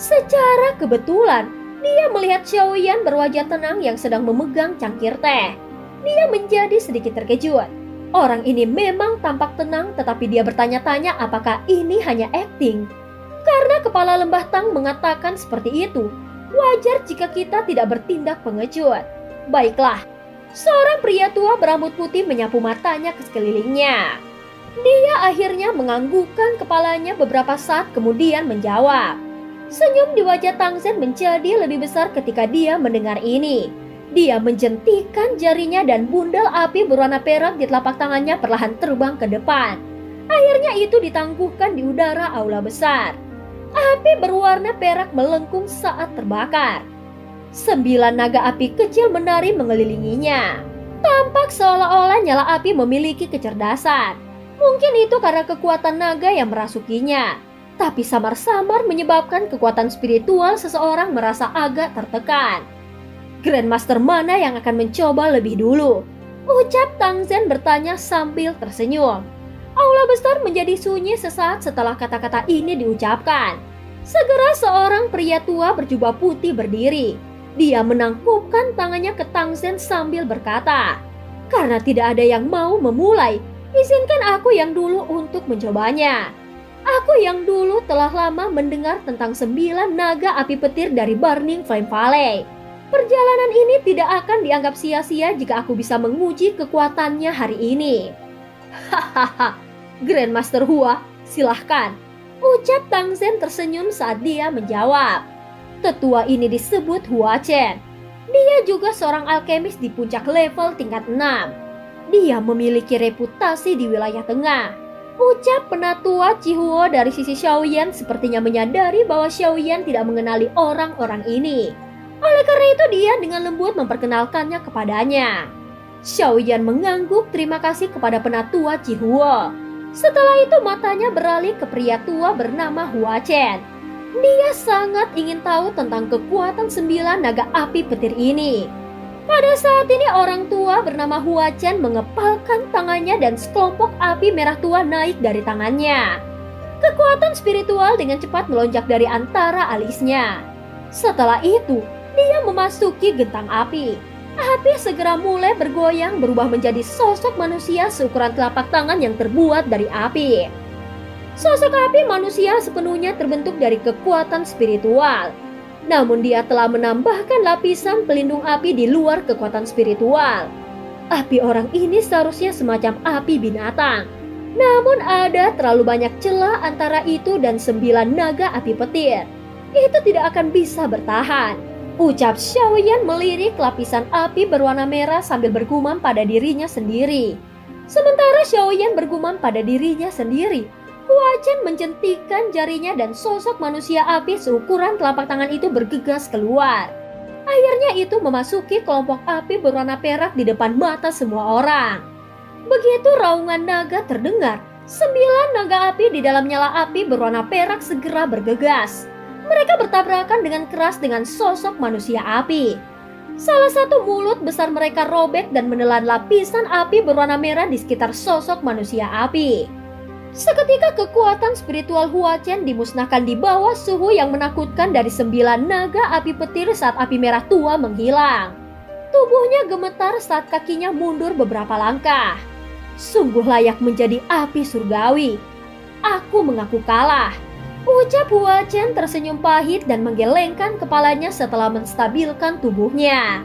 Secara kebetulan, dia melihat Xiaoyan berwajah tenang yang sedang memegang cangkir teh. Dia menjadi sedikit terkejut. Orang ini memang tampak tenang, tetapi dia bertanya-tanya apakah ini hanya akting. Karena kepala lembah Tang mengatakan seperti itu, wajar jika kita tidak bertindak pengecut. Baiklah, seorang pria tua berambut putih menyapu matanya ke sekelilingnya. Dia akhirnya menganggukkan kepalanya beberapa saat kemudian menjawab. Senyum di wajah Tang Zhen menjadi lebih besar ketika dia mendengar ini. Dia menjentikan jarinya dan bundel api berwarna perak di telapak tangannya perlahan terbang ke depan. Akhirnya itu ditangguhkan di udara aula besar. Api berwarna perak melengkung saat terbakar. 9 naga api kecil menari mengelilinginya. Tampak seolah-olah nyala api memiliki kecerdasan. Mungkin itu karena kekuatan naga yang merasukinya. Tapi samar-samar menyebabkan kekuatan spiritual seseorang merasa agak tertekan. Grandmaster mana yang akan mencoba lebih dulu? Ucap Tang Zhen bertanya sambil tersenyum. Aula besar menjadi sunyi sesaat setelah kata-kata ini diucapkan. Segera seorang pria tua berjubah putih berdiri. Dia menangkupkan tangannya ke Tang Zhen sambil berkata, "Karena tidak ada yang mau memulai, izinkan aku yang dulu untuk mencobanya. Aku yang dulu telah lama mendengar tentang 9 naga api petir dari Burning Flame Valley. Perjalanan ini tidak akan dianggap sia-sia jika aku bisa menguji kekuatannya hari ini." Hahaha, Grandmaster Hua, silahkan. Ucap Tang Zhen tersenyum saat dia menjawab. Tetua ini disebut Hua Chen. Dia juga seorang alkemis di puncak level tingkat 6. Dia memiliki reputasi di wilayah tengah. Ucap penatua Chihuo dari sisi Xiaoyan sepertinya menyadari bahwa Xiaoyan tidak mengenali orang-orang ini. Oleh karena itu dia dengan lembut memperkenalkannya kepadanya. Xiaoyan mengangguk terima kasih kepada penatua Chihuo. Setelah itu matanya beralih ke pria tua bernama Hua Chen. Dia sangat ingin tahu tentang kekuatan 9 naga api petir ini. Pada saat ini orang tua bernama Hua Chen mengepalkan tangannya dan sekelompok api merah tua naik dari tangannya. Kekuatan spiritual dengan cepat melonjak dari antara alisnya. Setelah itu, dia memasuki gentang api. Api segera mulai bergoyang berubah menjadi sosok manusia seukuran telapak tangan yang terbuat dari api. Sosok api manusia sepenuhnya terbentuk dari kekuatan spiritual. Namun dia telah menambahkan lapisan pelindung api di luar kekuatan spiritual. Api orang ini seharusnya semacam api binatang. Namun ada terlalu banyak celah antara itu dan 9 naga api petir. Itu tidak akan bisa bertahan. Ucap Xiaoyan melirik lapisan api berwarna merah sambil bergumam pada dirinya sendiri. Sementara Xiaoyan bergumam pada dirinya sendiri, Hua Chen menjentikan jarinya dan sosok manusia api seukuran telapak tangan itu bergegas keluar. Akhirnya itu memasuki kelompok api berwarna perak di depan mata semua orang. Begitu raungan naga terdengar, 9 naga api di dalam nyala api berwarna perak segera bergegas. Mereka bertabrakan dengan keras dengan sosok manusia api. Salah satu mulut besar mereka robek dan menelan lapisan api berwarna merah di sekitar sosok manusia api. Seketika kekuatan spiritual Hua Chen dimusnahkan di bawah suhu yang menakutkan dari 9 naga api petir saat api merah tua menghilang. Tubuhnya gemetar saat kakinya mundur beberapa langkah. Sungguh layak menjadi api surgawi. Aku mengaku kalah. Ucap Hua Chen tersenyum pahit dan menggelengkan kepalanya setelah menstabilkan tubuhnya.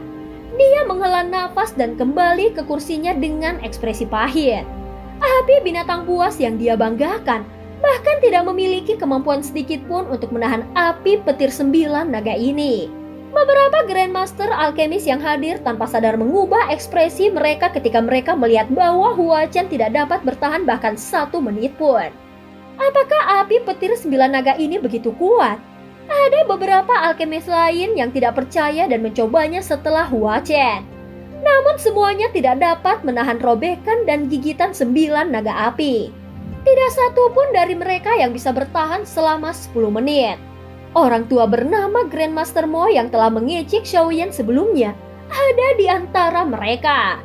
Dia menghela nafas dan kembali ke kursinya dengan ekspresi pahit. Api binatang buas yang dia banggakan bahkan tidak memiliki kemampuan sedikit pun untuk menahan api petir 9 naga ini. Beberapa Grandmaster alkemis yang hadir tanpa sadar mengubah ekspresi mereka ketika mereka melihat bahwa Huachan tidak dapat bertahan bahkan 1 menit pun. Apakah api petir 9 naga ini begitu kuat? Ada beberapa alkemis lain yang tidak percaya dan mencobanya setelah Huachan. Namun semuanya tidak dapat menahan robekan dan gigitan 9 naga api. Tidak satu pun dari mereka yang bisa bertahan selama 10 menit. Orang tua bernama Grandmaster Mo yang telah mengejek Xiaoyan sebelumnya ada di antara mereka.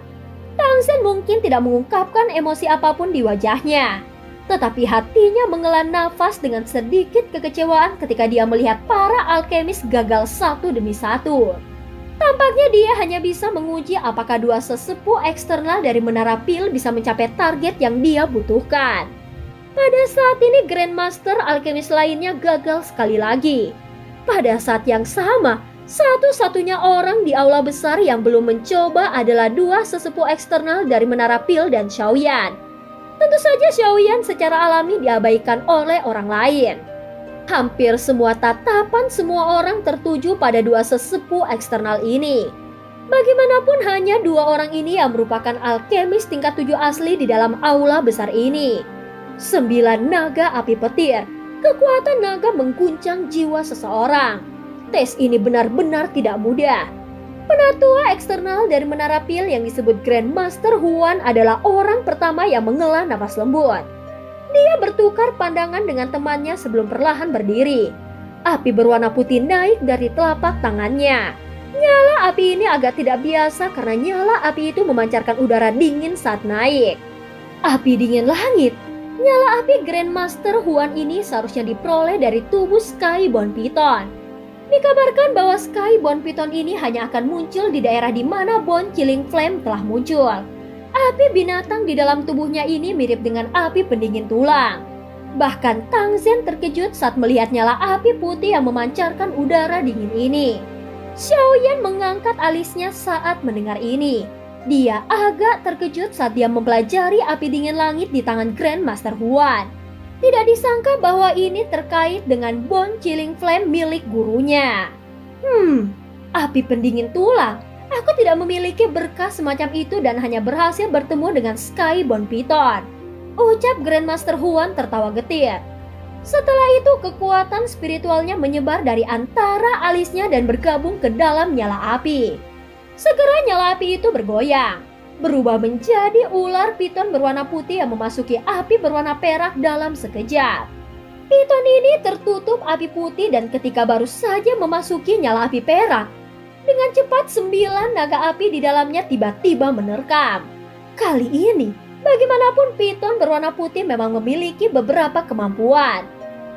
Tangsen mungkin tidak mengungkapkan emosi apapun di wajahnya, tetapi hatinya menghela nafas dengan sedikit kekecewaan ketika dia melihat para alkemis gagal satu demi satu. Tampaknya dia hanya bisa menguji apakah 2 sesepuh eksternal dari Menara Pil bisa mencapai target yang dia butuhkan. Pada saat ini Grandmaster alkemis lainnya gagal sekali lagi. Pada saat yang sama, satu-satunya orang di aula besar yang belum mencoba adalah 2 sesepuh eksternal dari Menara Pil dan Xiaoyan. Tentu saja Xiaoyan secara alami diabaikan oleh orang lain. Hampir semua tatapan semua orang tertuju pada 2 sesepuh eksternal ini. Bagaimanapun hanya 2 orang ini yang merupakan alkemis tingkat 7 asli di dalam aula besar ini. 9 naga api petir, kekuatan naga mengguncang jiwa seseorang. Tes ini benar-benar tidak mudah. Penatua eksternal dari Menara Pil yang disebut Grandmaster Huan adalah orang pertama yang menghela nafas lembut. Dia bertukar pandangan dengan temannya sebelum perlahan berdiri. Api berwarna putih naik dari telapak tangannya. Nyala api ini agak tidak biasa karena nyala api itu memancarkan udara dingin saat naik. Api dingin langit. Nyala api Grandmaster Huan ini seharusnya diperoleh dari tubuh Skyborn Python. Dikabarkan bahwa Skyborn Python ini hanya akan muncul di daerah di mana Bone Chilling Flame telah muncul. Api binatang di dalam tubuhnya ini mirip dengan api pendingin tulang. Bahkan Tangsen terkejut saat melihat nyala api putih yang memancarkan udara dingin ini. Xiaoyan mengangkat alisnya saat mendengar ini. Dia agak terkejut saat dia mempelajari api dingin langit di tangan Grandmaster Huan. Tidak disangka bahwa ini terkait dengan Bone Chilling Flame milik gurunya. Api pendingin tulang. Aku tidak memiliki berkas semacam itu dan hanya berhasil bertemu dengan Skyborn Python. Ucap Grandmaster Huan tertawa getir. Setelah itu kekuatan spiritualnya menyebar dari antara alisnya dan bergabung ke dalam nyala api. Segera nyala api itu bergoyang, berubah menjadi ular piton berwarna putih yang memasuki api berwarna perak dalam sekejap. Piton ini tertutup api putih dan ketika baru saja memasuki nyala api perak, dengan cepat 9 naga api di dalamnya tiba-tiba menerkam. Kali ini, bagaimanapun piton berwarna putih memang memiliki beberapa kemampuan.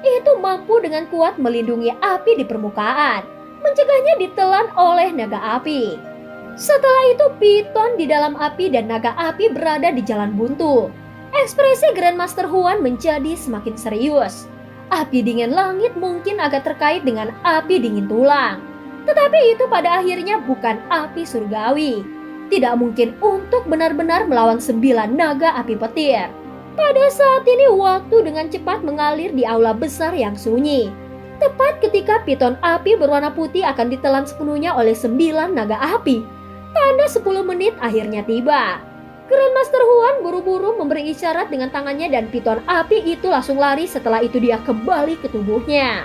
Itu mampu dengan kuat melindungi api di permukaan, mencegahnya ditelan oleh naga api. Setelah itu piton di dalam api dan naga api berada di jalan buntu. Ekspresi Grandmaster Huan menjadi semakin serius. Api dingin langit mungkin agak terkait dengan api dingin tulang. Tetapi itu pada akhirnya bukan api surgawi. Tidak mungkin untuk benar-benar melawan 9 naga api petir. Pada saat ini waktu dengan cepat mengalir di aula besar yang sunyi. Tepat ketika piton api berwarna putih akan ditelan sepenuhnya oleh 9 naga api. Tanda 10 menit akhirnya tiba. Grandmaster Huan buru-buru memberi isyarat dengan tangannya dan piton api itu langsung lari. Setelah itu dia kembali ke tubuhnya.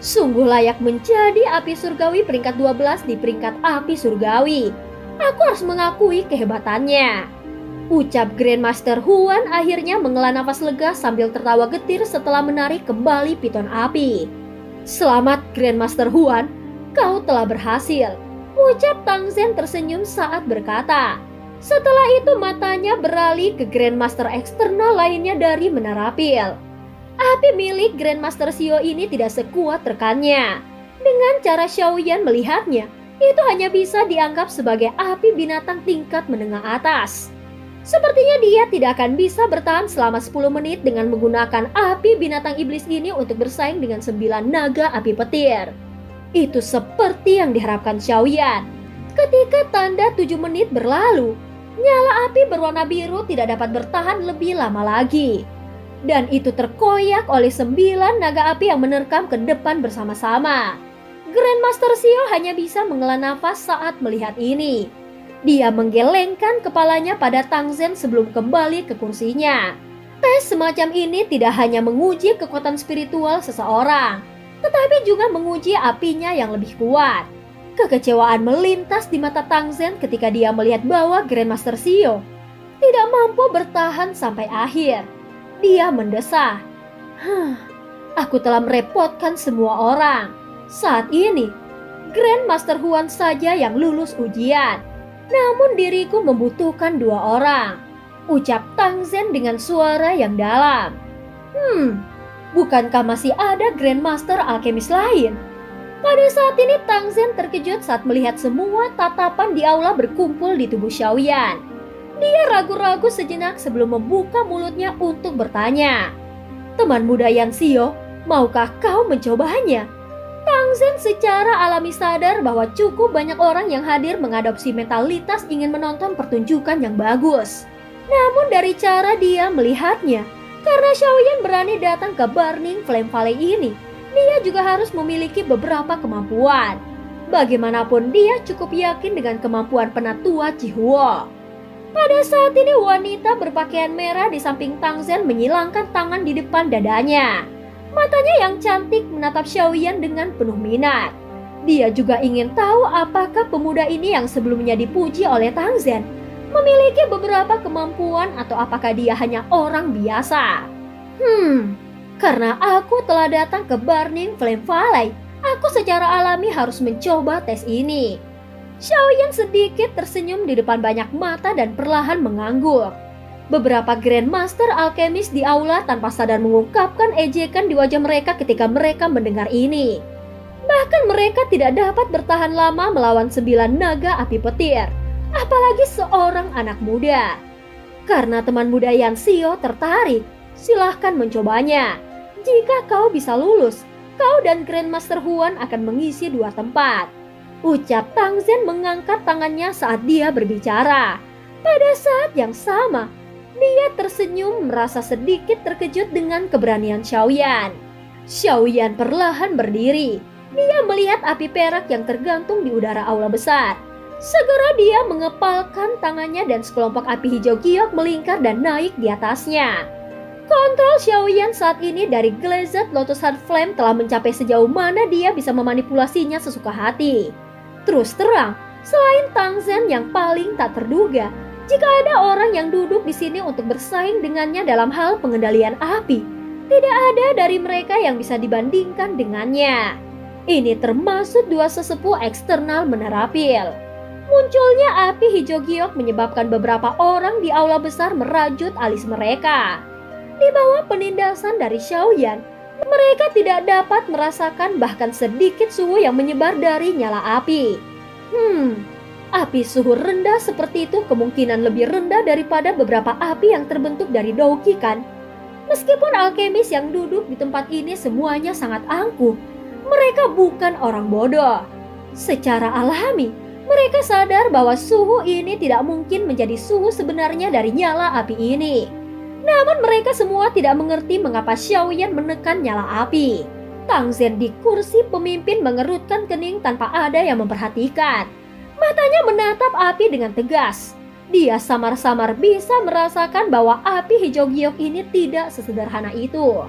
Sungguh layak menjadi api surgawi peringkat 12 di peringkat api surgawi. Aku harus mengakui kehebatannya. Ucap Grandmaster Huan akhirnya menghela nafas lega sambil tertawa getir setelah menarik kembali piton api. Selamat Grandmaster Huan, kau telah berhasil. Ucap Tangsen tersenyum saat berkata. Setelah itu matanya beralih ke Grandmaster eksternal lainnya dari Menara Pil. Api milik Grandmaster Xiao ini tidak sekuat rekannya. Dengan cara Xiaoyan melihatnya, itu hanya bisa dianggap sebagai api binatang tingkat menengah atas. Sepertinya dia tidak akan bisa bertahan selama 10 menit dengan menggunakan api binatang iblis ini untuk bersaing dengan 9 naga api petir. Itu seperti yang diharapkan Xiaoyan. Ketika tanda 7 menit berlalu, nyala api berwarna biru tidak dapat bertahan lebih lama lagi. Dan itu terkoyak oleh 9 naga api yang menerkam ke depan bersama-sama. Grandmaster Xio hanya bisa menghela nafas saat melihat ini. Dia menggelengkan kepalanya pada Tang Zhen sebelum kembali ke kursinya. Tes semacam ini tidak hanya menguji kekuatan spiritual seseorang, tetapi juga menguji apinya yang lebih kuat. Kekecewaan melintas di mata Tang Zhen ketika dia melihat bahwa Grandmaster Xio tidak mampu bertahan sampai akhir. Dia mendesah. Aku telah merepotkan semua orang. Saat ini, Grandmaster Huan saja yang lulus ujian. Namun diriku membutuhkan 2 orang. Ucap Tang Zhen dengan suara yang dalam. Bukankah masih ada Grandmaster alkemis lain? Pada saat ini Tang Zhen terkejut saat melihat semua tatapan di aula berkumpul di tubuh Xiaoyan. Dia ragu-ragu sejenak sebelum membuka mulutnya untuk bertanya. Teman muda Yan Xio, maukah kau mencobanya? Tang Zhen secara alami sadar bahwa cukup banyak orang yang hadir mengadopsi mentalitas ingin menonton pertunjukan yang bagus. Namun dari cara dia melihatnya, karena Xiaoyan berani datang ke Burning Flame Valley ini, dia juga harus memiliki beberapa kemampuan. Bagaimanapun dia cukup yakin dengan kemampuan penatua Cihuo. Pada saat ini wanita berpakaian merah di samping Tang Zhen menyilangkan tangan di depan dadanya. Matanya yang cantik menatap Xiaoyan dengan penuh minat. Dia juga ingin tahu apakah pemuda ini yang sebelumnya dipuji oleh Tang Zhen memiliki beberapa kemampuan atau apakah dia hanya orang biasa. Karena aku telah datang ke Burning Flame Valley, aku secara alami harus mencoba tes ini. Xiaoyan sedikit tersenyum di depan banyak mata dan perlahan mengangguk. Beberapa Grandmaster alkemis di aula tanpa sadar mengungkapkan ejekan di wajah mereka ketika mereka mendengar ini. Bahkan mereka tidak dapat bertahan lama melawan 9 naga api petir, apalagi seorang anak muda. Karena teman muda Yan Xio tertarik, silahkan mencobanya. Jika kau bisa lulus, kau dan Grandmaster Huan akan mengisi 2 tempat. Ucap Tang Zhen mengangkat tangannya saat dia berbicara. Pada saat yang sama, dia tersenyum merasa sedikit terkejut dengan keberanian Xiaoyan. Xiaoyan perlahan berdiri. Dia melihat api perak yang tergantung di udara aula besar. Segera dia mengepalkan tangannya dan sekelompok api hijau giok melingkar dan naik di atasnya. Kontrol Xiaoyan saat ini dari Glazed Lotus Heart Flame telah mencapai sejauh mana dia bisa memanipulasinya sesuka hati. Terus terang, selain Tang Zhen yang paling tak terduga, jika ada orang yang duduk di sini untuk bersaing dengannya dalam hal pengendalian api, tidak ada dari mereka yang bisa dibandingkan dengannya. Ini termasuk 2 sesepuh eksternal menerapil. Munculnya api hijau giok menyebabkan beberapa orang di aula besar merajut alis mereka. Di bawah penindasan dari Xiaoyan, mereka tidak dapat merasakan bahkan sedikit suhu yang menyebar dari nyala api. Api suhu rendah seperti itu kemungkinan lebih rendah daripada beberapa api yang terbentuk dari Douki kan? Meskipun alkemis yang duduk di tempat ini semuanya sangat angkuh, mereka bukan orang bodoh. Secara alami, mereka sadar bahwa suhu ini tidak mungkin menjadi suhu sebenarnya dari nyala api ini. Namun mereka semua tidak mengerti mengapa Xiaoyan menekan nyala api. Tang Zhen di kursi pemimpin mengerutkan kening tanpa ada yang memperhatikan. Matanya menatap api dengan tegas. Dia samar-samar bisa merasakan bahwa api hijau giok ini tidak sesederhana itu.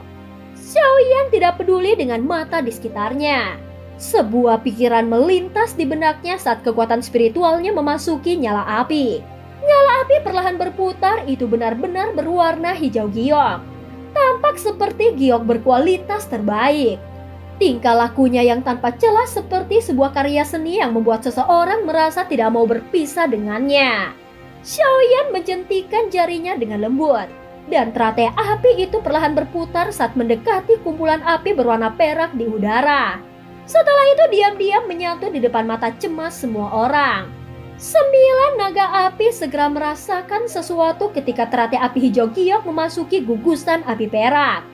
Xiaoyan tidak peduli dengan mata di sekitarnya. Sebuah pikiran melintas di benaknya saat kekuatan spiritualnya memasuki nyala api. Nyala api perlahan berputar, itu benar-benar berwarna hijau giok. Tampak seperti giok berkualitas terbaik. Tingkah lakunya yang tanpa celah seperti sebuah karya seni yang membuat seseorang merasa tidak mau berpisah dengannya. Xiaoyan menjentikan jarinya dengan lembut, dan teratai api itu perlahan berputar saat mendekati kumpulan api berwarna perak di udara. Setelah itu diam-diam menyatu di depan mata cemas semua orang. 9 naga api segera merasakan sesuatu ketika teratai api hijau giok memasuki gugusan api perak.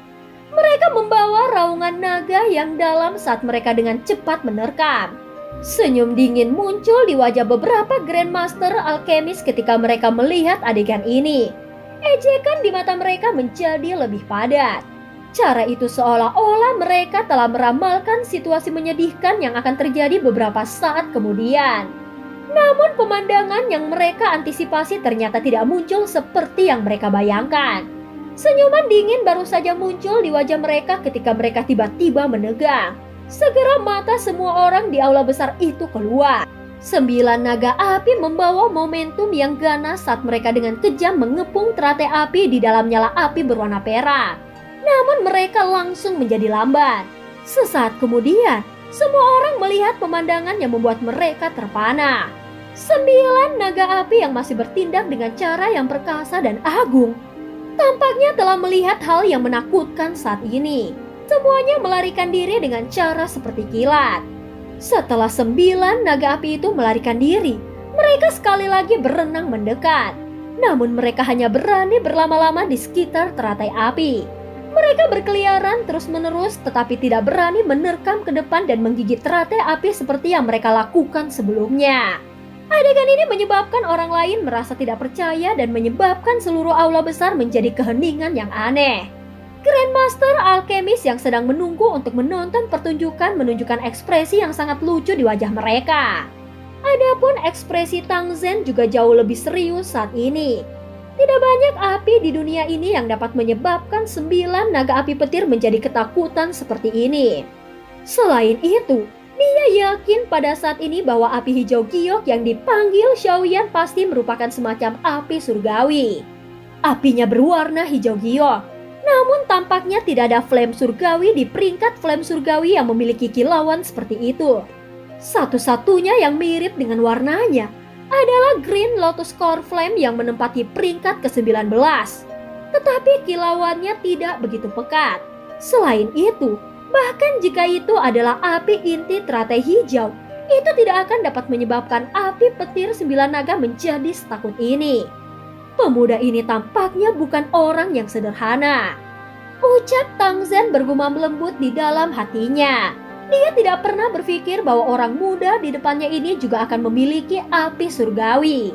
Mereka membawa raungan naga yang dalam saat mereka dengan cepat menerkam. Senyum dingin muncul di wajah beberapa Grandmaster alkemis ketika mereka melihat adegan ini. Ejekan di mata mereka menjadi lebih padat. Cara itu seolah-olah mereka telah meramalkan situasi menyedihkan yang akan terjadi beberapa saat kemudian. Namun pemandangan yang mereka antisipasi ternyata tidak muncul seperti yang mereka bayangkan. Senyuman dingin baru saja muncul di wajah mereka ketika mereka tiba-tiba menegang. Segera mata semua orang di aula besar itu keluar. 9 naga api membawa momentum yang ganas saat mereka dengan kejam mengepung teratai api di dalam nyala api berwarna perak. Namun mereka langsung menjadi lamban. Sesaat kemudian, semua orang melihat pemandangan yang membuat mereka terpana. 9 naga api yang masih bertindak dengan cara yang perkasa dan agung tampaknya telah melihat hal yang menakutkan saat ini. Semuanya melarikan diri dengan cara seperti kilat. Setelah 9 naga api itu melarikan diri, mereka sekali lagi berenang mendekat. Namun mereka hanya berani berlama-lama di sekitar teratai api. Mereka berkeliaran terus-menerus tetapi tidak berani menerkam ke depan dan menggigit teratai api seperti yang mereka lakukan sebelumnya. Adegan ini menyebabkan orang lain merasa tidak percaya dan menyebabkan seluruh aula besar menjadi keheningan yang aneh. Grandmaster Alkemis yang sedang menunggu untuk menonton pertunjukan menunjukkan ekspresi yang sangat lucu di wajah mereka. Adapun ekspresi Tang Zen juga jauh lebih serius saat ini. Tidak banyak api di dunia ini yang dapat menyebabkan 9 naga api petir menjadi ketakutan seperti ini. Selain itu, dia yakin pada saat ini bahwa api hijau giok yang dipanggil Xiaoyan pasti merupakan semacam api surgawi. Apinya berwarna hijau giok, namun tampaknya tidak ada flame surgawi di peringkat flame surgawi yang memiliki kilauan seperti itu. Satu-satunya yang mirip dengan warnanya adalah Green Lotus Core Flame yang menempati peringkat ke-19. Tetapi kilauannya tidak begitu pekat. Selain itu, bahkan jika itu adalah api inti teratai hijau, itu tidak akan dapat menyebabkan api petir 9 naga menjadi setakut ini. Pemuda ini tampaknya bukan orang yang sederhana. Ucap Tang Zen bergumam lembut di dalam hatinya. Dia tidak pernah berpikir bahwa orang muda di depannya ini juga akan memiliki api surgawi.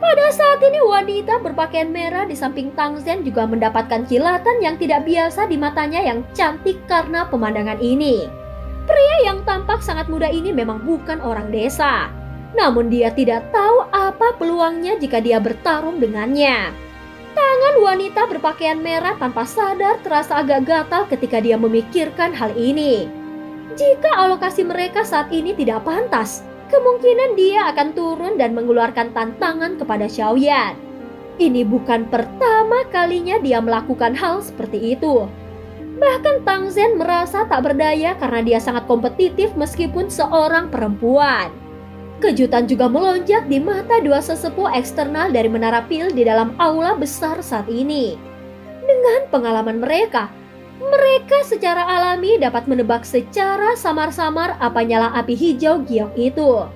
Pada saat ini wanita berpakaian merah di samping Tang Zen juga mendapatkan kilatan yang tidak biasa di matanya yang cantik karena pemandangan ini. Pria yang tampak sangat muda ini memang bukan orang desa. Namun dia tidak tahu apa peluangnya jika dia bertarung dengannya. Tangan wanita berpakaian merah tanpa sadar terasa agak gatal ketika dia memikirkan hal ini. Jika alokasi mereka saat ini tidak pantas, kemungkinan dia akan turun dan mengeluarkan tantangan kepada Xiaoyan. Ini bukan pertama kalinya dia melakukan hal seperti itu. Bahkan Tang Zen merasa tak berdaya karena dia sangat kompetitif meskipun seorang perempuan. Kejutan juga melonjak di mata dua sesepuh eksternal dari Menara Pil di dalam aula besar saat ini. Dengan pengalaman mereka secara alami dapat menebak secara samar-samar apa nyala api hijau giok itu.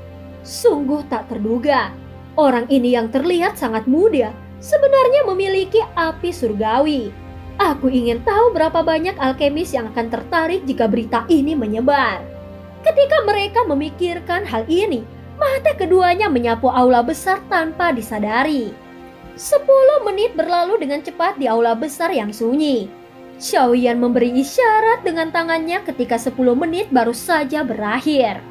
Sungguh tak terduga, orang ini yang terlihat sangat muda sebenarnya memiliki api surgawi. Aku ingin tahu berapa banyak alkemis yang akan tertarik jika berita ini menyebar. Ketika mereka memikirkan hal ini, mata keduanya menyapu aula besar tanpa disadari. 10 menit berlalu dengan cepat di aula besar yang sunyi. Xiaoyan memberi isyarat dengan tangannya ketika 10 menit baru saja berakhir.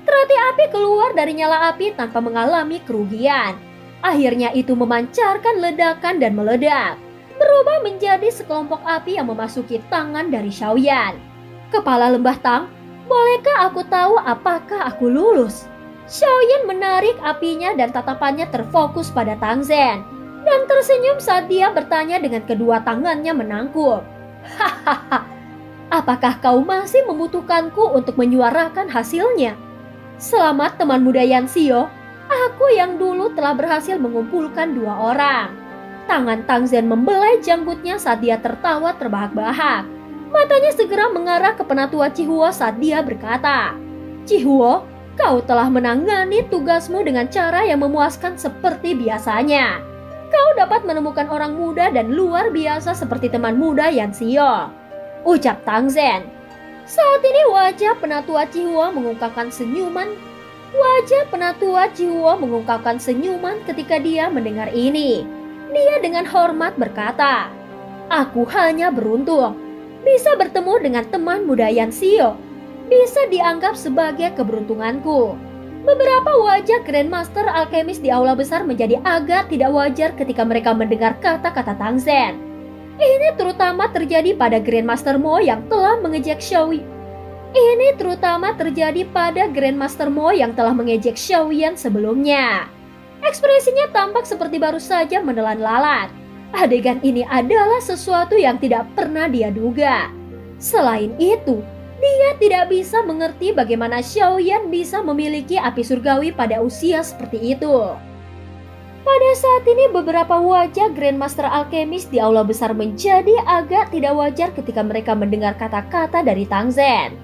Teratai api keluar dari nyala api tanpa mengalami kerugian. Akhirnya itu memancarkan ledakan dan meledak, berubah menjadi sekelompok api yang memasuki tangan dari Xiaoyan. Kepala Lembah Tang, bolehkah aku tahu apakah aku lulus? Xiaoyan menarik apinya dan tatapannya terfokus pada Tang Zen, dan tersenyum saat dia bertanya dengan kedua tangannya menangkup. Hahaha, apakah kau masih membutuhkanku untuk menyuarakan hasilnya? Selamat teman muda Yanxio, aku yang dulu telah berhasil mengumpulkan 2 orang. Tangan Tang Zen membelai janggutnya saat dia tertawa terbahak-bahak. Matanya segera mengarah ke penatua Cihuo saat dia berkata, Cihuo, kau telah menangani tugasmu dengan cara yang memuaskan seperti biasanya. Kau dapat menemukan orang muda dan luar biasa seperti teman muda Yanxio, ucap Tang Zen. Saat ini wajah penatua Cihuo mengungkapkan senyuman. Wajah penatua Cihuo mengungkapkan senyuman ketika dia mendengar ini. Dia dengan hormat berkata, "Aku hanya beruntung bisa bertemu dengan teman muda Yansio. Bisa dianggap sebagai keberuntunganku." Beberapa wajah Grandmaster Alkemis di aula besar menjadi agak tidak wajar ketika mereka mendengar kata-kata Tang Zhen. Ini terutama terjadi pada Grandmaster Mo yang telah mengejek Xiaoyi. Ini terutama terjadi pada Grandmaster Mo yang telah mengejek Xiaoyan sebelumnya. Ekspresinya tampak seperti baru saja menelan lalat. Adegan ini adalah sesuatu yang tidak pernah dia duga. Selain itu, dia tidak bisa mengerti bagaimana Xiaoyan bisa memiliki api surgawi pada usia seperti itu. Pada saat ini beberapa wajah Grandmaster Alkemis di aula besar menjadi agak tidak wajar ketika mereka mendengar kata-kata dari Tang Zhen.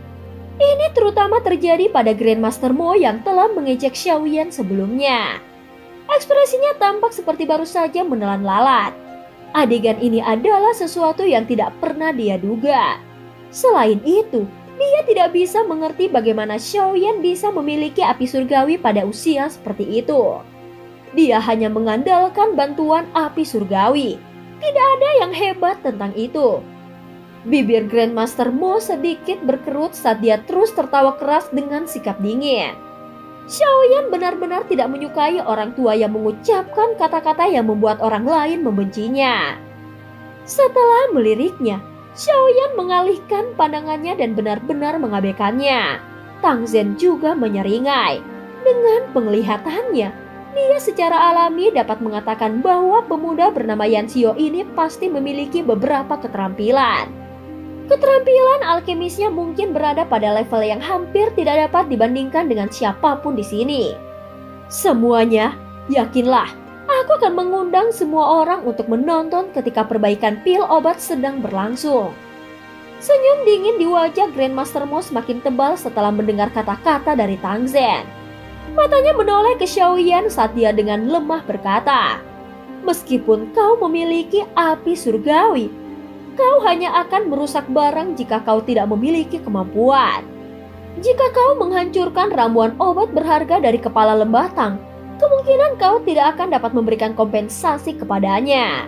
Ini terutama terjadi pada Grandmaster Mo yang telah mengejek Xiaoyan sebelumnya. Ekspresinya tampak seperti baru saja menelan lalat. Adegan ini adalah sesuatu yang tidak pernah dia duga. Selain itu, dia tidak bisa mengerti bagaimana Xiaoyan bisa memiliki api surgawi pada usia seperti itu. Dia hanya mengandalkan bantuan api surgawi. Tidak ada yang hebat tentang itu. Bibir Grandmaster Mo sedikit berkerut saat dia terus tertawa keras dengan sikap dingin. Xiaoyan benar-benar tidak menyukai orang tua yang mengucapkan kata-kata yang membuat orang lain membencinya. Setelah meliriknya, Xiaoyan mengalihkan pandangannya dan benar-benar mengabaikannya. Tang Zhen juga menyeringai. Dengan penglihatannya, dia secara alami dapat mengatakan bahwa pemuda bernama Yansio ini pasti memiliki beberapa keterampilan. Keterampilan alkemisnya mungkin berada pada level yang hampir tidak dapat dibandingkan dengan siapapun di sini. Semuanya, yakinlah, aku akan mengundang semua orang untuk menonton ketika perbaikan pil obat sedang berlangsung. Senyum dingin di wajah Grandmaster Mo semakin tebal setelah mendengar kata-kata dari Tang Zhen. Matanya menoleh ke Xiaoyan saat dia dengan lemah berkata, "Meskipun kau memiliki api surgawi, kau hanya akan merusak barang jika kau tidak memiliki kemampuan. Jika kau menghancurkan ramuan obat berharga dari kepala lembah Tang, kemungkinan kau tidak akan dapat memberikan kompensasi kepadanya.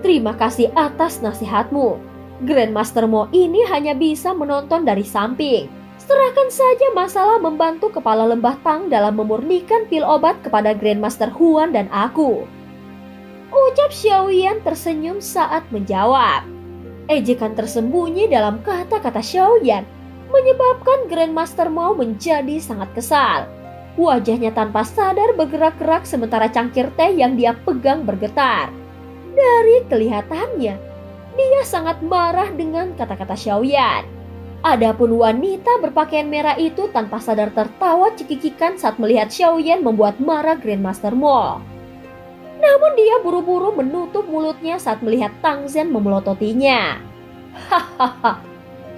Terima kasih atas nasihatmu. Grandmaster Mo ini hanya bisa menonton dari samping. Serahkan saja masalah membantu kepala lembah Tang dalam memurnikan pil obat kepada Grandmaster Huan dan aku." Ucap Xiaoyan tersenyum saat menjawab. Ejekan tersembunyi dalam kata-kata Xiaoyan menyebabkan Grandmaster Mo menjadi sangat kesal. Wajahnya tanpa sadar bergerak-gerak sementara cangkir teh yang dia pegang bergetar. Dari kelihatannya, dia sangat marah dengan kata-kata Xiaoyan. Adapun wanita berpakaian merah itu tanpa sadar tertawa cekikikan saat melihat Xiaoyan membuat marah Grandmaster Mo. Namun dia buru-buru menutup mulutnya saat melihat Tang Zhen memelototinya. "Hahaha,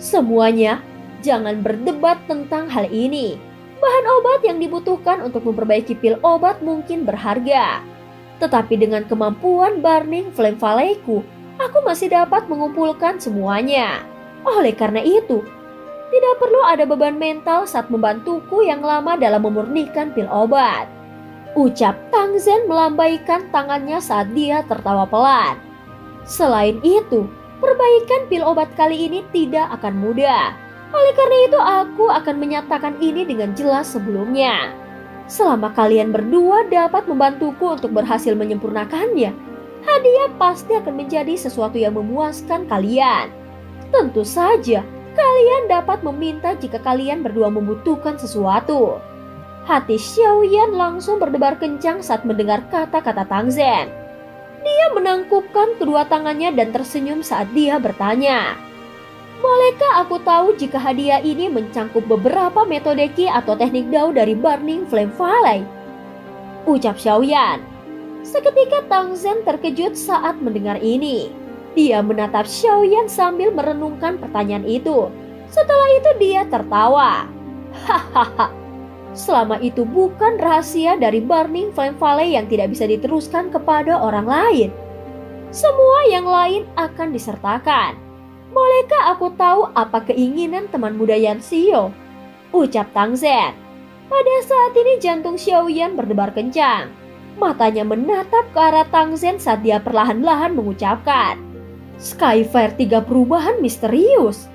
semuanya jangan berdebat tentang hal ini. Bahan obat yang dibutuhkan untuk memperbaiki pil obat mungkin berharga. Tetapi dengan kemampuan Burning Flame Valley-ku, aku masih dapat mengumpulkan semuanya. Oleh karena itu, tidak perlu ada beban mental saat membantuku yang lama dalam memurnikan pil obat." Ucap Tang Zhen melambaikan tangannya saat dia tertawa pelan. Selain itu, perbaikan pil obat kali ini tidak akan mudah. Oleh karena itu aku akan menyatakan ini dengan jelas sebelumnya. Selama kalian berdua dapat membantuku untuk berhasil menyempurnakannya, hadiah pasti akan menjadi sesuatu yang memuaskan kalian. Tentu saja, kalian dapat meminta jika kalian berdua membutuhkan sesuatu. Hati Xiaoyan langsung berdebar kencang saat mendengar kata-kata Tang Zhen. Dia menangkupkan kedua tangannya dan tersenyum saat dia bertanya, "Bolehkah aku tahu jika hadiah ini mencangkup beberapa metode ki atau teknik dao dari Burning Flame Valley?" Ucap Xiaoyan. Seketika Tang Zhen terkejut saat mendengar ini. Dia menatap Xiaoyan sambil merenungkan pertanyaan itu. Setelah itu dia tertawa. "Hahaha. Selama itu bukan rahasia dari Burning Flame Valley yang tidak bisa diteruskan kepada orang lain. Semua yang lain akan disertakan. Bolehkah aku tahu apa keinginan teman muda Yansio?" Ucap Tang Zhen. Pada saat ini jantung Xiaoyan berdebar kencang. Matanya menatap ke arah Tang Zhen saat dia perlahan-lahan mengucapkan, "Skyfire 3 perubahan misterius."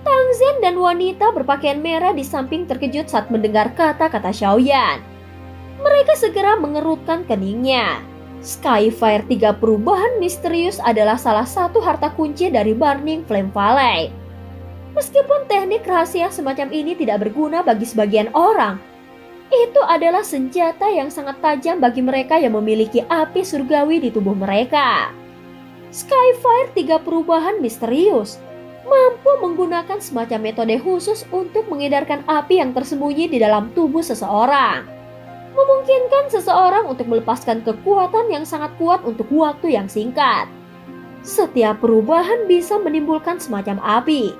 Tang Zhen dan wanita berpakaian merah di samping terkejut saat mendengar kata-kata Xiaoyan. Mereka segera mengerutkan keningnya. Skyfire 3 perubahan misterius adalah salah satu harta kunci dari Burning Flame Valley. Meskipun teknik rahasia semacam ini tidak berguna bagi sebagian orang, itu adalah senjata yang sangat tajam bagi mereka yang memiliki api surgawi di tubuh mereka. Skyfire 3 perubahan misterius mampu menggunakan semacam metode khusus untuk mengedarkan api yang tersembunyi di dalam tubuh seseorang, memungkinkan seseorang untuk melepaskan kekuatan yang sangat kuat untuk waktu yang singkat. Setiap perubahan bisa menimbulkan semacam api.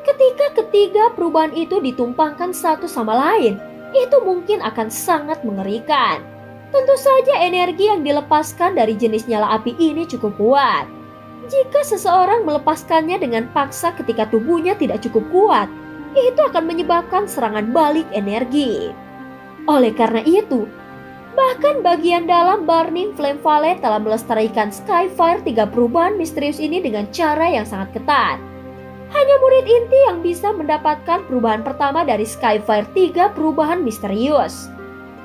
Ketika ketiga perubahan itu ditumpangkan satu sama lain, itu mungkin akan sangat mengerikan. Tentu saja energi yang dilepaskan dari jenis nyala api ini cukup kuat. Jika seseorang melepaskannya dengan paksa ketika tubuhnya tidak cukup kuat, itu akan menyebabkan serangan balik energi. Oleh karena itu, bahkan bagian dalam Burning Flame Valley telah melestarikan Skyfire 3 perubahan misterius ini dengan cara yang sangat ketat. Hanya murid inti yang bisa mendapatkan perubahan pertama dari Skyfire 3 perubahan misterius.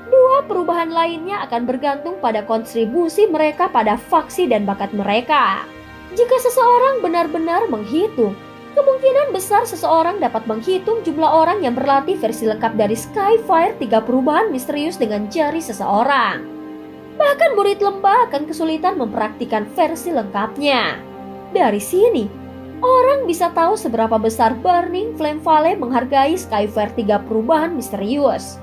Dua perubahan lainnya akan bergantung pada kontribusi mereka pada faksi dan bakat mereka. Jika seseorang benar-benar menghitung, kemungkinan besar seseorang dapat menghitung jumlah orang yang berlatih versi lengkap dari Skyfire 3 perubahan misterius dengan jari seseorang. Bahkan murid lembah akan kesulitan mempraktikkan versi lengkapnya. Dari sini, orang bisa tahu seberapa besar Burning Flame Valley menghargai Skyfire 3 perubahan misterius.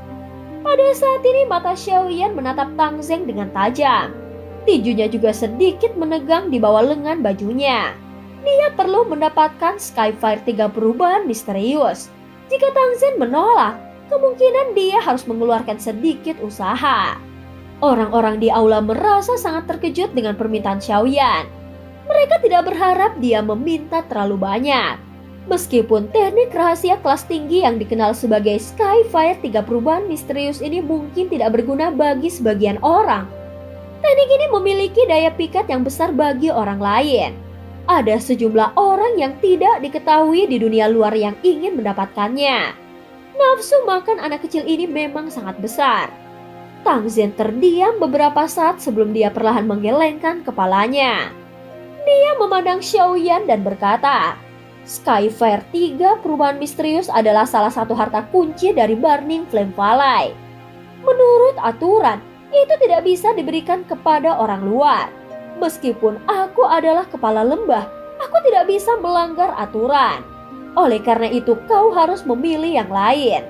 Pada saat ini mata Xiaoyan menatap Tang Zhen dengan tajam. Tinjunya juga sedikit menegang di bawah lengan bajunya. Dia perlu mendapatkan Skyfire 3 perubahan misterius. Jika Tang Zhen menolak, kemungkinan dia harus mengeluarkan sedikit usaha. Orang-orang di aula merasa sangat terkejut dengan permintaan Xiaoyan. Mereka tidak berharap dia meminta terlalu banyak. Meskipun teknik rahasia kelas tinggi yang dikenal sebagai Skyfire 3 perubahan misterius ini mungkin tidak berguna bagi sebagian orang, teknik ini memiliki daya pikat yang besar bagi orang lain. Ada sejumlah orang yang tidak diketahui di dunia luar yang ingin mendapatkannya. Nafsu makan anak kecil ini memang sangat besar. Tang Zhen terdiam beberapa saat sebelum dia perlahan menggelengkan kepalanya. Dia memandang Xiaoyan dan berkata, Skyfire 3 perubahan misterius adalah salah satu harta kunci dari Burning Flame Valley. Menurut aturan, itu tidak bisa diberikan kepada orang luar. Meskipun aku adalah kepala lembah, aku tidak bisa melanggar aturan. Oleh karena itu kau harus memilih yang lain.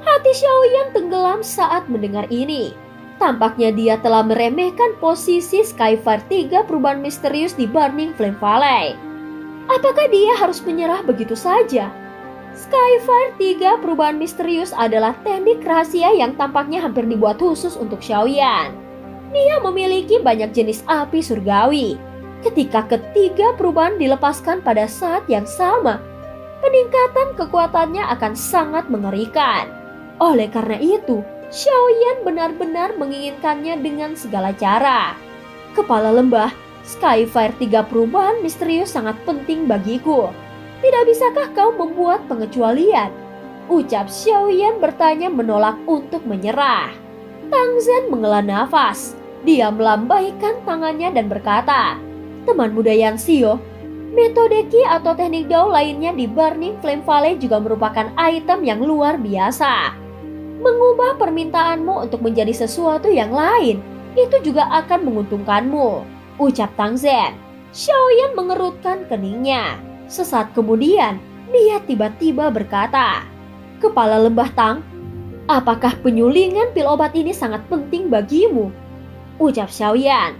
Hati Xiaoyan tenggelam saat mendengar ini. Tampaknya dia telah meremehkan posisi Skyfire 3 perubahan misterius di Burning Flame Valley. Apakah dia harus menyerah begitu saja? Skyfire 3 perubahan misterius adalah teknik rahasia yang tampaknya hampir dibuat khusus untuk Xiaoyan. Dia memiliki banyak jenis api surgawi. Ketika ketiga perubahan dilepaskan pada saat yang sama, peningkatan kekuatannya akan sangat mengerikan. Oleh karena itu, Xiaoyan benar-benar menginginkannya dengan segala cara. Kepala lembah, Skyfire 3 perubahan misterius sangat penting bagiku. Tidak bisakah kau membuat pengecualian? Ucap Xiaoyan bertanya menolak untuk menyerah. Tang Zhen menghela nafas. Dia melambaikan tangannya dan berkata, teman muda Yan Xio, metode Qi atau teknik Dao lainnya di Burning Flame Valley juga merupakan item yang luar biasa. Mengubah permintaanmu untuk menjadi sesuatu yang lain, itu juga akan menguntungkanmu, ucap Tang Zhen. Xiaoyan mengerutkan keningnya. Sesaat kemudian, dia tiba-tiba berkata, Kepala lembah Tang, apakah penyulingan pil obat ini sangat penting bagimu? Ucap Xiaoyan.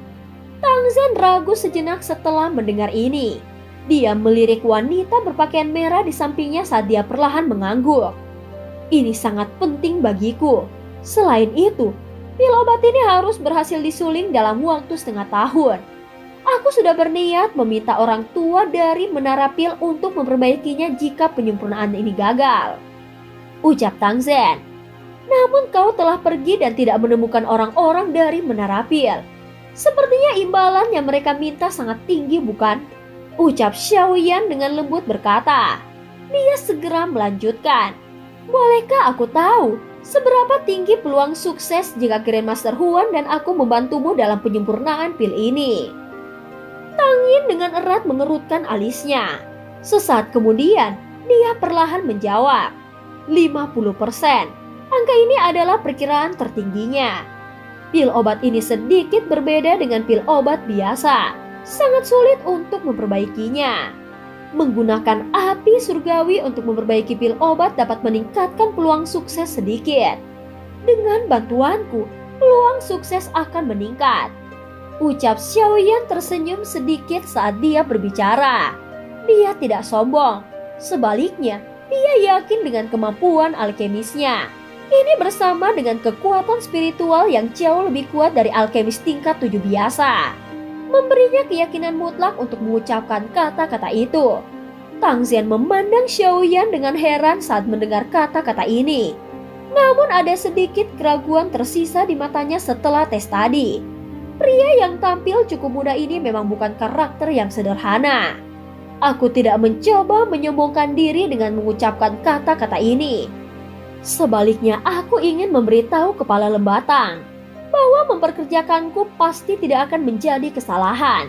Tang Zhen ragu sejenak setelah mendengar ini. Dia melirik wanita berpakaian merah di sampingnya saat dia perlahan mengangguk. Ini sangat penting bagiku. Selain itu, pil obat ini harus berhasil disuling dalam waktu setengah tahun. Aku sudah berniat meminta orang tua dari Menara Pil untuk memperbaikinya jika penyempurnaan ini gagal. Ucap Tang Zhen. Namun kau telah pergi dan tidak menemukan orang-orang dari Menara Pil. Sepertinya imbalan yang mereka minta sangat tinggi, bukan? Ucap Xiaoyan dengan lembut berkata. Dia segera melanjutkan. Bolehkah aku tahu seberapa tinggi peluang sukses jika Grandmaster Huan dan aku membantumu dalam penyempurnaan pil ini? Tang Yin dengan erat mengerutkan alisnya. Sesaat kemudian, dia perlahan menjawab. 50%. Angka ini adalah perkiraan tertingginya. Pil obat ini sedikit berbeda dengan pil obat biasa. Sangat sulit untuk memperbaikinya. Menggunakan api surgawi untuk memperbaiki pil obat dapat meningkatkan peluang sukses sedikit. Dengan bantuanku, peluang sukses akan meningkat. Ucap Xiaoyan tersenyum sedikit saat dia berbicara. Dia tidak sombong. Sebaliknya, dia yakin dengan kemampuan alkemisnya. Ini bersama dengan kekuatan spiritual yang jauh lebih kuat dari alkemis tingkat 7 biasa. Memberinya keyakinan mutlak untuk mengucapkan kata-kata itu. Tang Xian memandang Xiaoyan dengan heran saat mendengar kata-kata ini. Namun ada sedikit keraguan tersisa di matanya setelah tes tadi. Pria yang tampil cukup muda ini memang bukan karakter yang sederhana. Aku tidak mencoba menyombongkan diri dengan mengucapkan kata-kata ini. Sebaliknya, aku ingin memberitahu Kepala Lembatang bahwa memperkerjakanku pasti tidak akan menjadi kesalahan.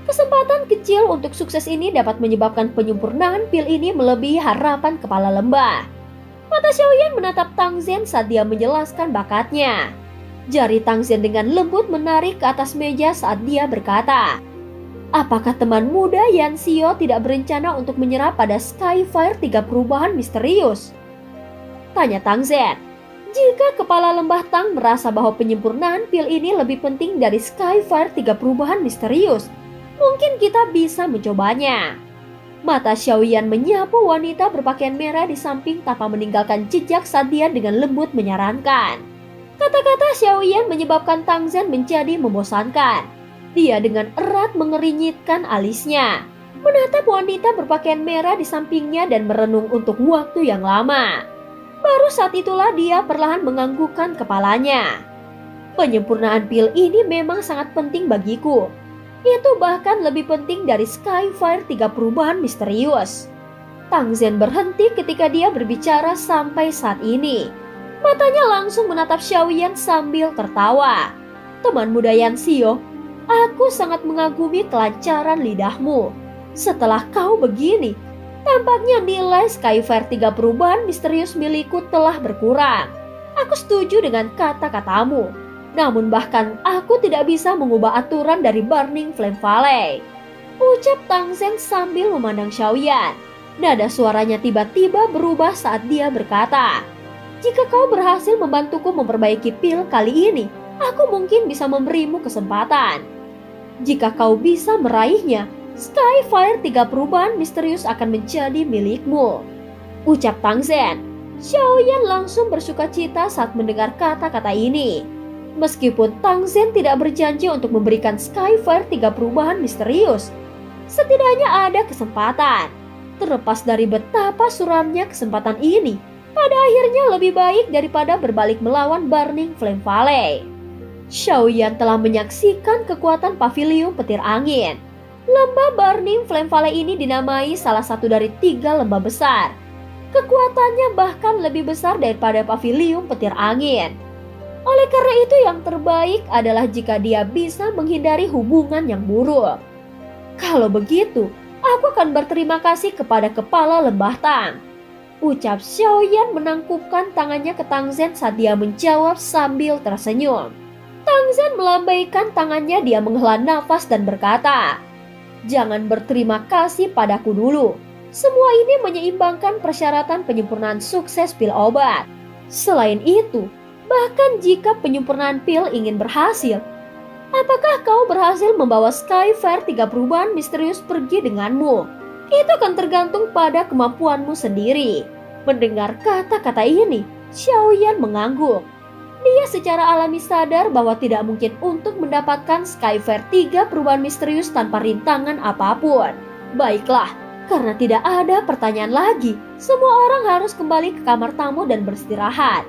Kesempatan kecil untuk sukses ini dapat menyebabkan penyempurnaan pil ini melebihi harapan Kepala Lembah. Mata Xiaoyan menatap Tang Xian saat dia menjelaskan bakatnya. Jari Tang Xian dengan lembut menarik ke atas meja saat dia berkata, apakah teman muda Yan Xio tidak berencana untuk menyerah pada Skyfire 3 perubahan misterius? Tanya Tang Xian. Jika Kepala Lembah Tang merasa bahwa penyempurnaan pil ini lebih penting dari Skyfire 3 perubahan misterius, mungkin kita bisa mencobanya. Mata Xiaoyan menyapu wanita berpakaian merah di samping tanpa meninggalkan jejak saat dia dengan lembut menyarankan. Kata-kata Xiaoyan menyebabkan Tang Xian menjadi membosankan. Dia dengan erat mengerinyitkan alisnya, menatap wanita berpakaian merah di sampingnya dan merenung untuk waktu yang lama. Baru saat itulah dia perlahan menganggukkan kepalanya. Penyempurnaan pil ini memang sangat penting bagiku. Itu bahkan lebih penting dari Skyfire 3 perubahan misterius. Tang Xian berhenti ketika dia berbicara sampai saat ini. Matanya langsung menatap Xiaoyan sambil tertawa. Teman muda Yan Xio, aku sangat mengagumi kelancaran lidahmu. Setelah kau begini, tampaknya nilai Skyfire 3 perubahan misterius milikku telah berkurang. Aku setuju dengan kata-katamu. Namun bahkan aku tidak bisa mengubah aturan dari Burning Flame Valley. Ucap Tang Xian sambil memandang Xiaoyan. Nada suaranya tiba-tiba berubah saat dia berkata, jika kau berhasil membantuku memperbaiki pil kali ini, aku mungkin bisa memberimu kesempatan. Jika kau bisa meraihnya, Skyfire 3 perubahan misterius akan menjadi milikmu. Ucap Tang Xian. Xiaoyan langsung bersukacita saat mendengar kata-kata ini. Meskipun Tang Xian tidak berjanji untuk memberikan Skyfire 3 perubahan misterius, setidaknya ada kesempatan. Terlepas dari betapa suramnya kesempatan ini, pada akhirnya lebih baik daripada berbalik melawan Burning Flame Valley. Xiaoyan telah menyaksikan kekuatan pavilion petir angin. Lembah Burning Flame Valley ini dinamai salah satu dari 3 lembah besar. Kekuatannya bahkan lebih besar daripada pavilion petir angin. Oleh karena itu yang terbaik adalah jika dia bisa menghindari hubungan yang buruk. Kalau begitu, aku akan berterima kasih kepada Kepala Lembah Tang. Ucap Xiaoyan menangkupkan tangannya ke Tang Xian saat dia menjawab sambil tersenyum. Tang Xian melambaikan tangannya, dia menghela nafas dan berkata, jangan berterima kasih padaku dulu. Semua ini menyeimbangkan persyaratan penyempurnaan sukses pil obat. Selain itu, bahkan jika penyempurnaan pil ingin berhasil, apakah kau berhasil membawa Skyfire 3 perubahan misterius pergi denganmu? Itu akan tergantung pada kemampuanmu sendiri. Mendengar kata-kata ini, Xiaoyan mengangguk. Dia secara alami sadar bahwa tidak mungkin untuk mendapatkan Skyfire 3 perubahan misterius tanpa rintangan apapun. Baiklah, karena tidak ada pertanyaan lagi, semua orang harus kembali ke kamar tamu dan beristirahat.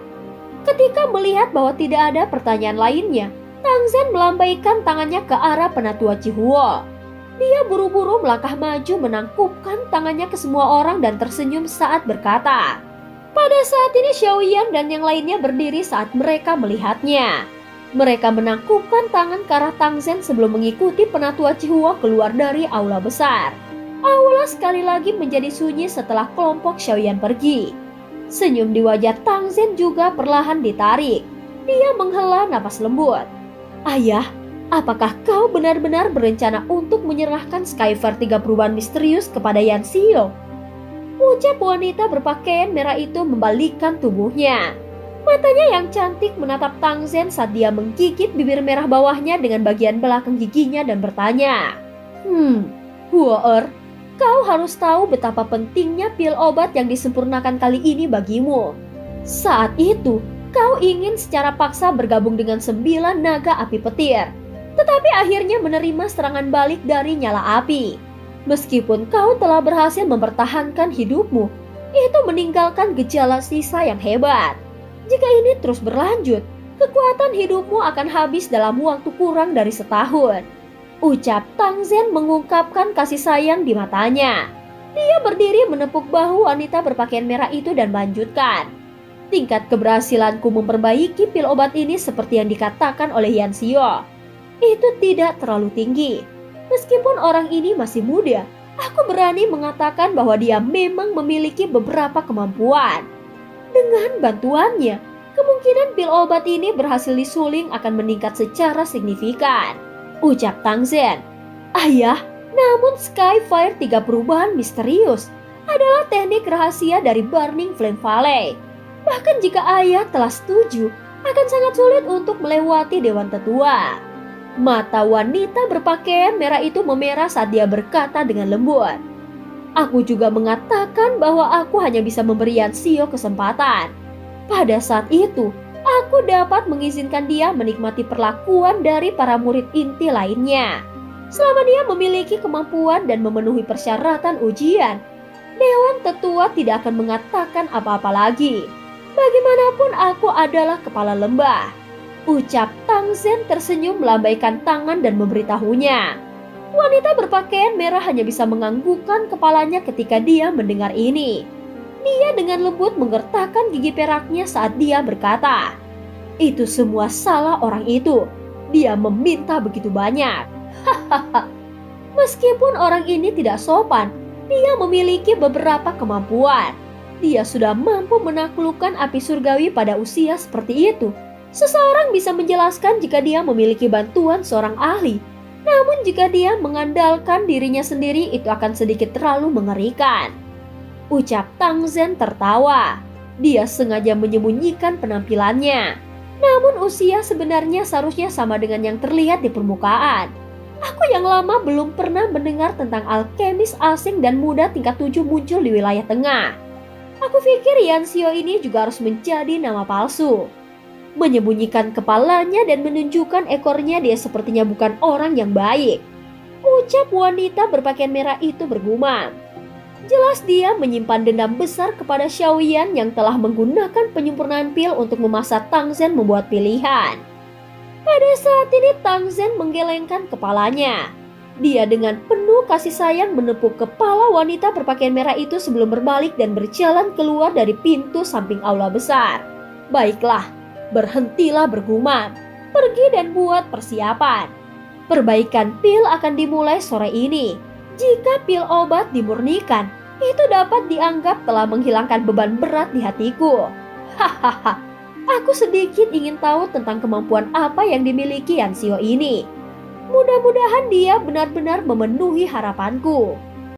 Ketika melihat bahwa tidak ada pertanyaan lainnya, Tang Zhen melambaikan tangannya ke arah Penatua Cihuo. Dia buru-buru melangkah maju menangkupkan tangannya ke semua orang dan tersenyum saat berkata. Pada saat ini Xiaoyan dan yang lainnya berdiri saat mereka melihatnya. Mereka menangkupkan tangan ke arah Tang Zhen sebelum mengikuti Penatua Cihuo keluar dari aula besar. Aula sekali lagi menjadi sunyi setelah kelompok Xiaoyan pergi. Senyum di wajah Tang Zhen juga perlahan ditarik. Dia menghela napas lembut. Ayah, apakah kau benar-benar berencana untuk menyerahkan Skyfire 3 perubahan misterius kepada Yanxio? Ucap wanita berpakaian merah itu membalikkan tubuhnya. Matanya yang cantik menatap Tang Zhen saat dia menggigit bibir merah bawahnya dengan bagian belakang giginya dan bertanya. Huo-er, kau harus tahu betapa pentingnya pil obat yang disempurnakan kali ini bagimu. Saat itu, kau ingin secara paksa bergabung dengan 9 naga api petir, tetapi akhirnya menerima serangan balik dari nyala api. Meskipun kau telah berhasil mempertahankan hidupmu, itu meninggalkan gejala sisa yang hebat. Jika ini terus berlanjut, kekuatan hidupmu akan habis dalam waktu kurang dari setahun. Ucap Tang Zhen mengungkapkan kasih sayang di matanya. Dia berdiri menepuk bahu wanita berpakaian merah itu dan melanjutkan. Tingkat keberhasilanku memperbaiki pil obat ini seperti yang dikatakan oleh Yanxio. Itu tidak terlalu tinggi. Meskipun orang ini masih muda, aku berani mengatakan bahwa dia memang memiliki beberapa kemampuan. Dengan bantuannya, kemungkinan pil obat ini berhasil disuling akan meningkat secara signifikan. Ucap Tang Zhen. Ayah, namun Skyfire 3 perubahan misterius adalah teknik rahasia dari Burning Flame Valley. Bahkan jika ayah telah setuju, akan sangat sulit untuk melewati Dewan Tetua. Mata wanita berpakaian merah itu memerah saat dia berkata dengan lembut. Aku juga mengatakan bahwa aku hanya bisa memberi Yanxio kesempatan. Pada saat itu, aku dapat mengizinkan dia menikmati perlakuan dari para murid inti lainnya. Selama dia memiliki kemampuan dan memenuhi persyaratan ujian, Dewan Tetua tidak akan mengatakan apa-apa lagi. Bagaimanapun aku adalah kepala lembah. Ucap Tang Zhen tersenyum melambaikan tangan dan memberitahunya. Wanita berpakaian merah hanya bisa menganggukkan kepalanya ketika dia mendengar ini. Dia dengan lembut menggertakkan gigi peraknya saat dia berkata, itu semua salah orang itu. Dia meminta begitu banyak. Hahaha. Meskipun orang ini tidak sopan, dia memiliki beberapa kemampuan. Dia sudah mampu menaklukkan api surgawi pada usia seperti itu. Seseorang bisa menjelaskan jika dia memiliki bantuan seorang ahli. Namun jika dia mengandalkan dirinya sendiri, itu akan sedikit terlalu mengerikan. Ucap Tang Zhen tertawa. Dia sengaja menyembunyikan penampilannya. Namun usia sebenarnya seharusnya sama dengan yang terlihat di permukaan. Aku yang lama belum pernah mendengar tentang alkemis asing dan muda tingkat 7 muncul di wilayah tengah. Aku pikir Yanxio ini juga harus menjadi nama palsu. Menyembunyikan kepalanya dan menunjukkan ekornya, dia sepertinya bukan orang yang baik. Ucap wanita berpakaian merah itu bergumam. Jelas dia menyimpan dendam besar kepada Xiaoyan yang telah menggunakan penyempurnaan pil untuk memaksa Tang Zhen membuat pilihan. Pada saat ini Tang Zhen menggelengkan kepalanya. Dia dengan penuh kasih sayang menepuk kepala wanita berpakaian merah itu sebelum berbalik dan berjalan keluar dari pintu samping aula besar. Baiklah, berhentilah bergumam. Pergi dan buat persiapan. Perbaikan pil akan dimulai sore ini. Jika pil obat dimurnikan, itu dapat dianggap telah menghilangkan beban berat di hatiku. Hahaha, aku sedikit ingin tahu tentang kemampuan apa yang dimiliki Yanxio ini. Mudah-mudahan dia benar-benar memenuhi harapanku.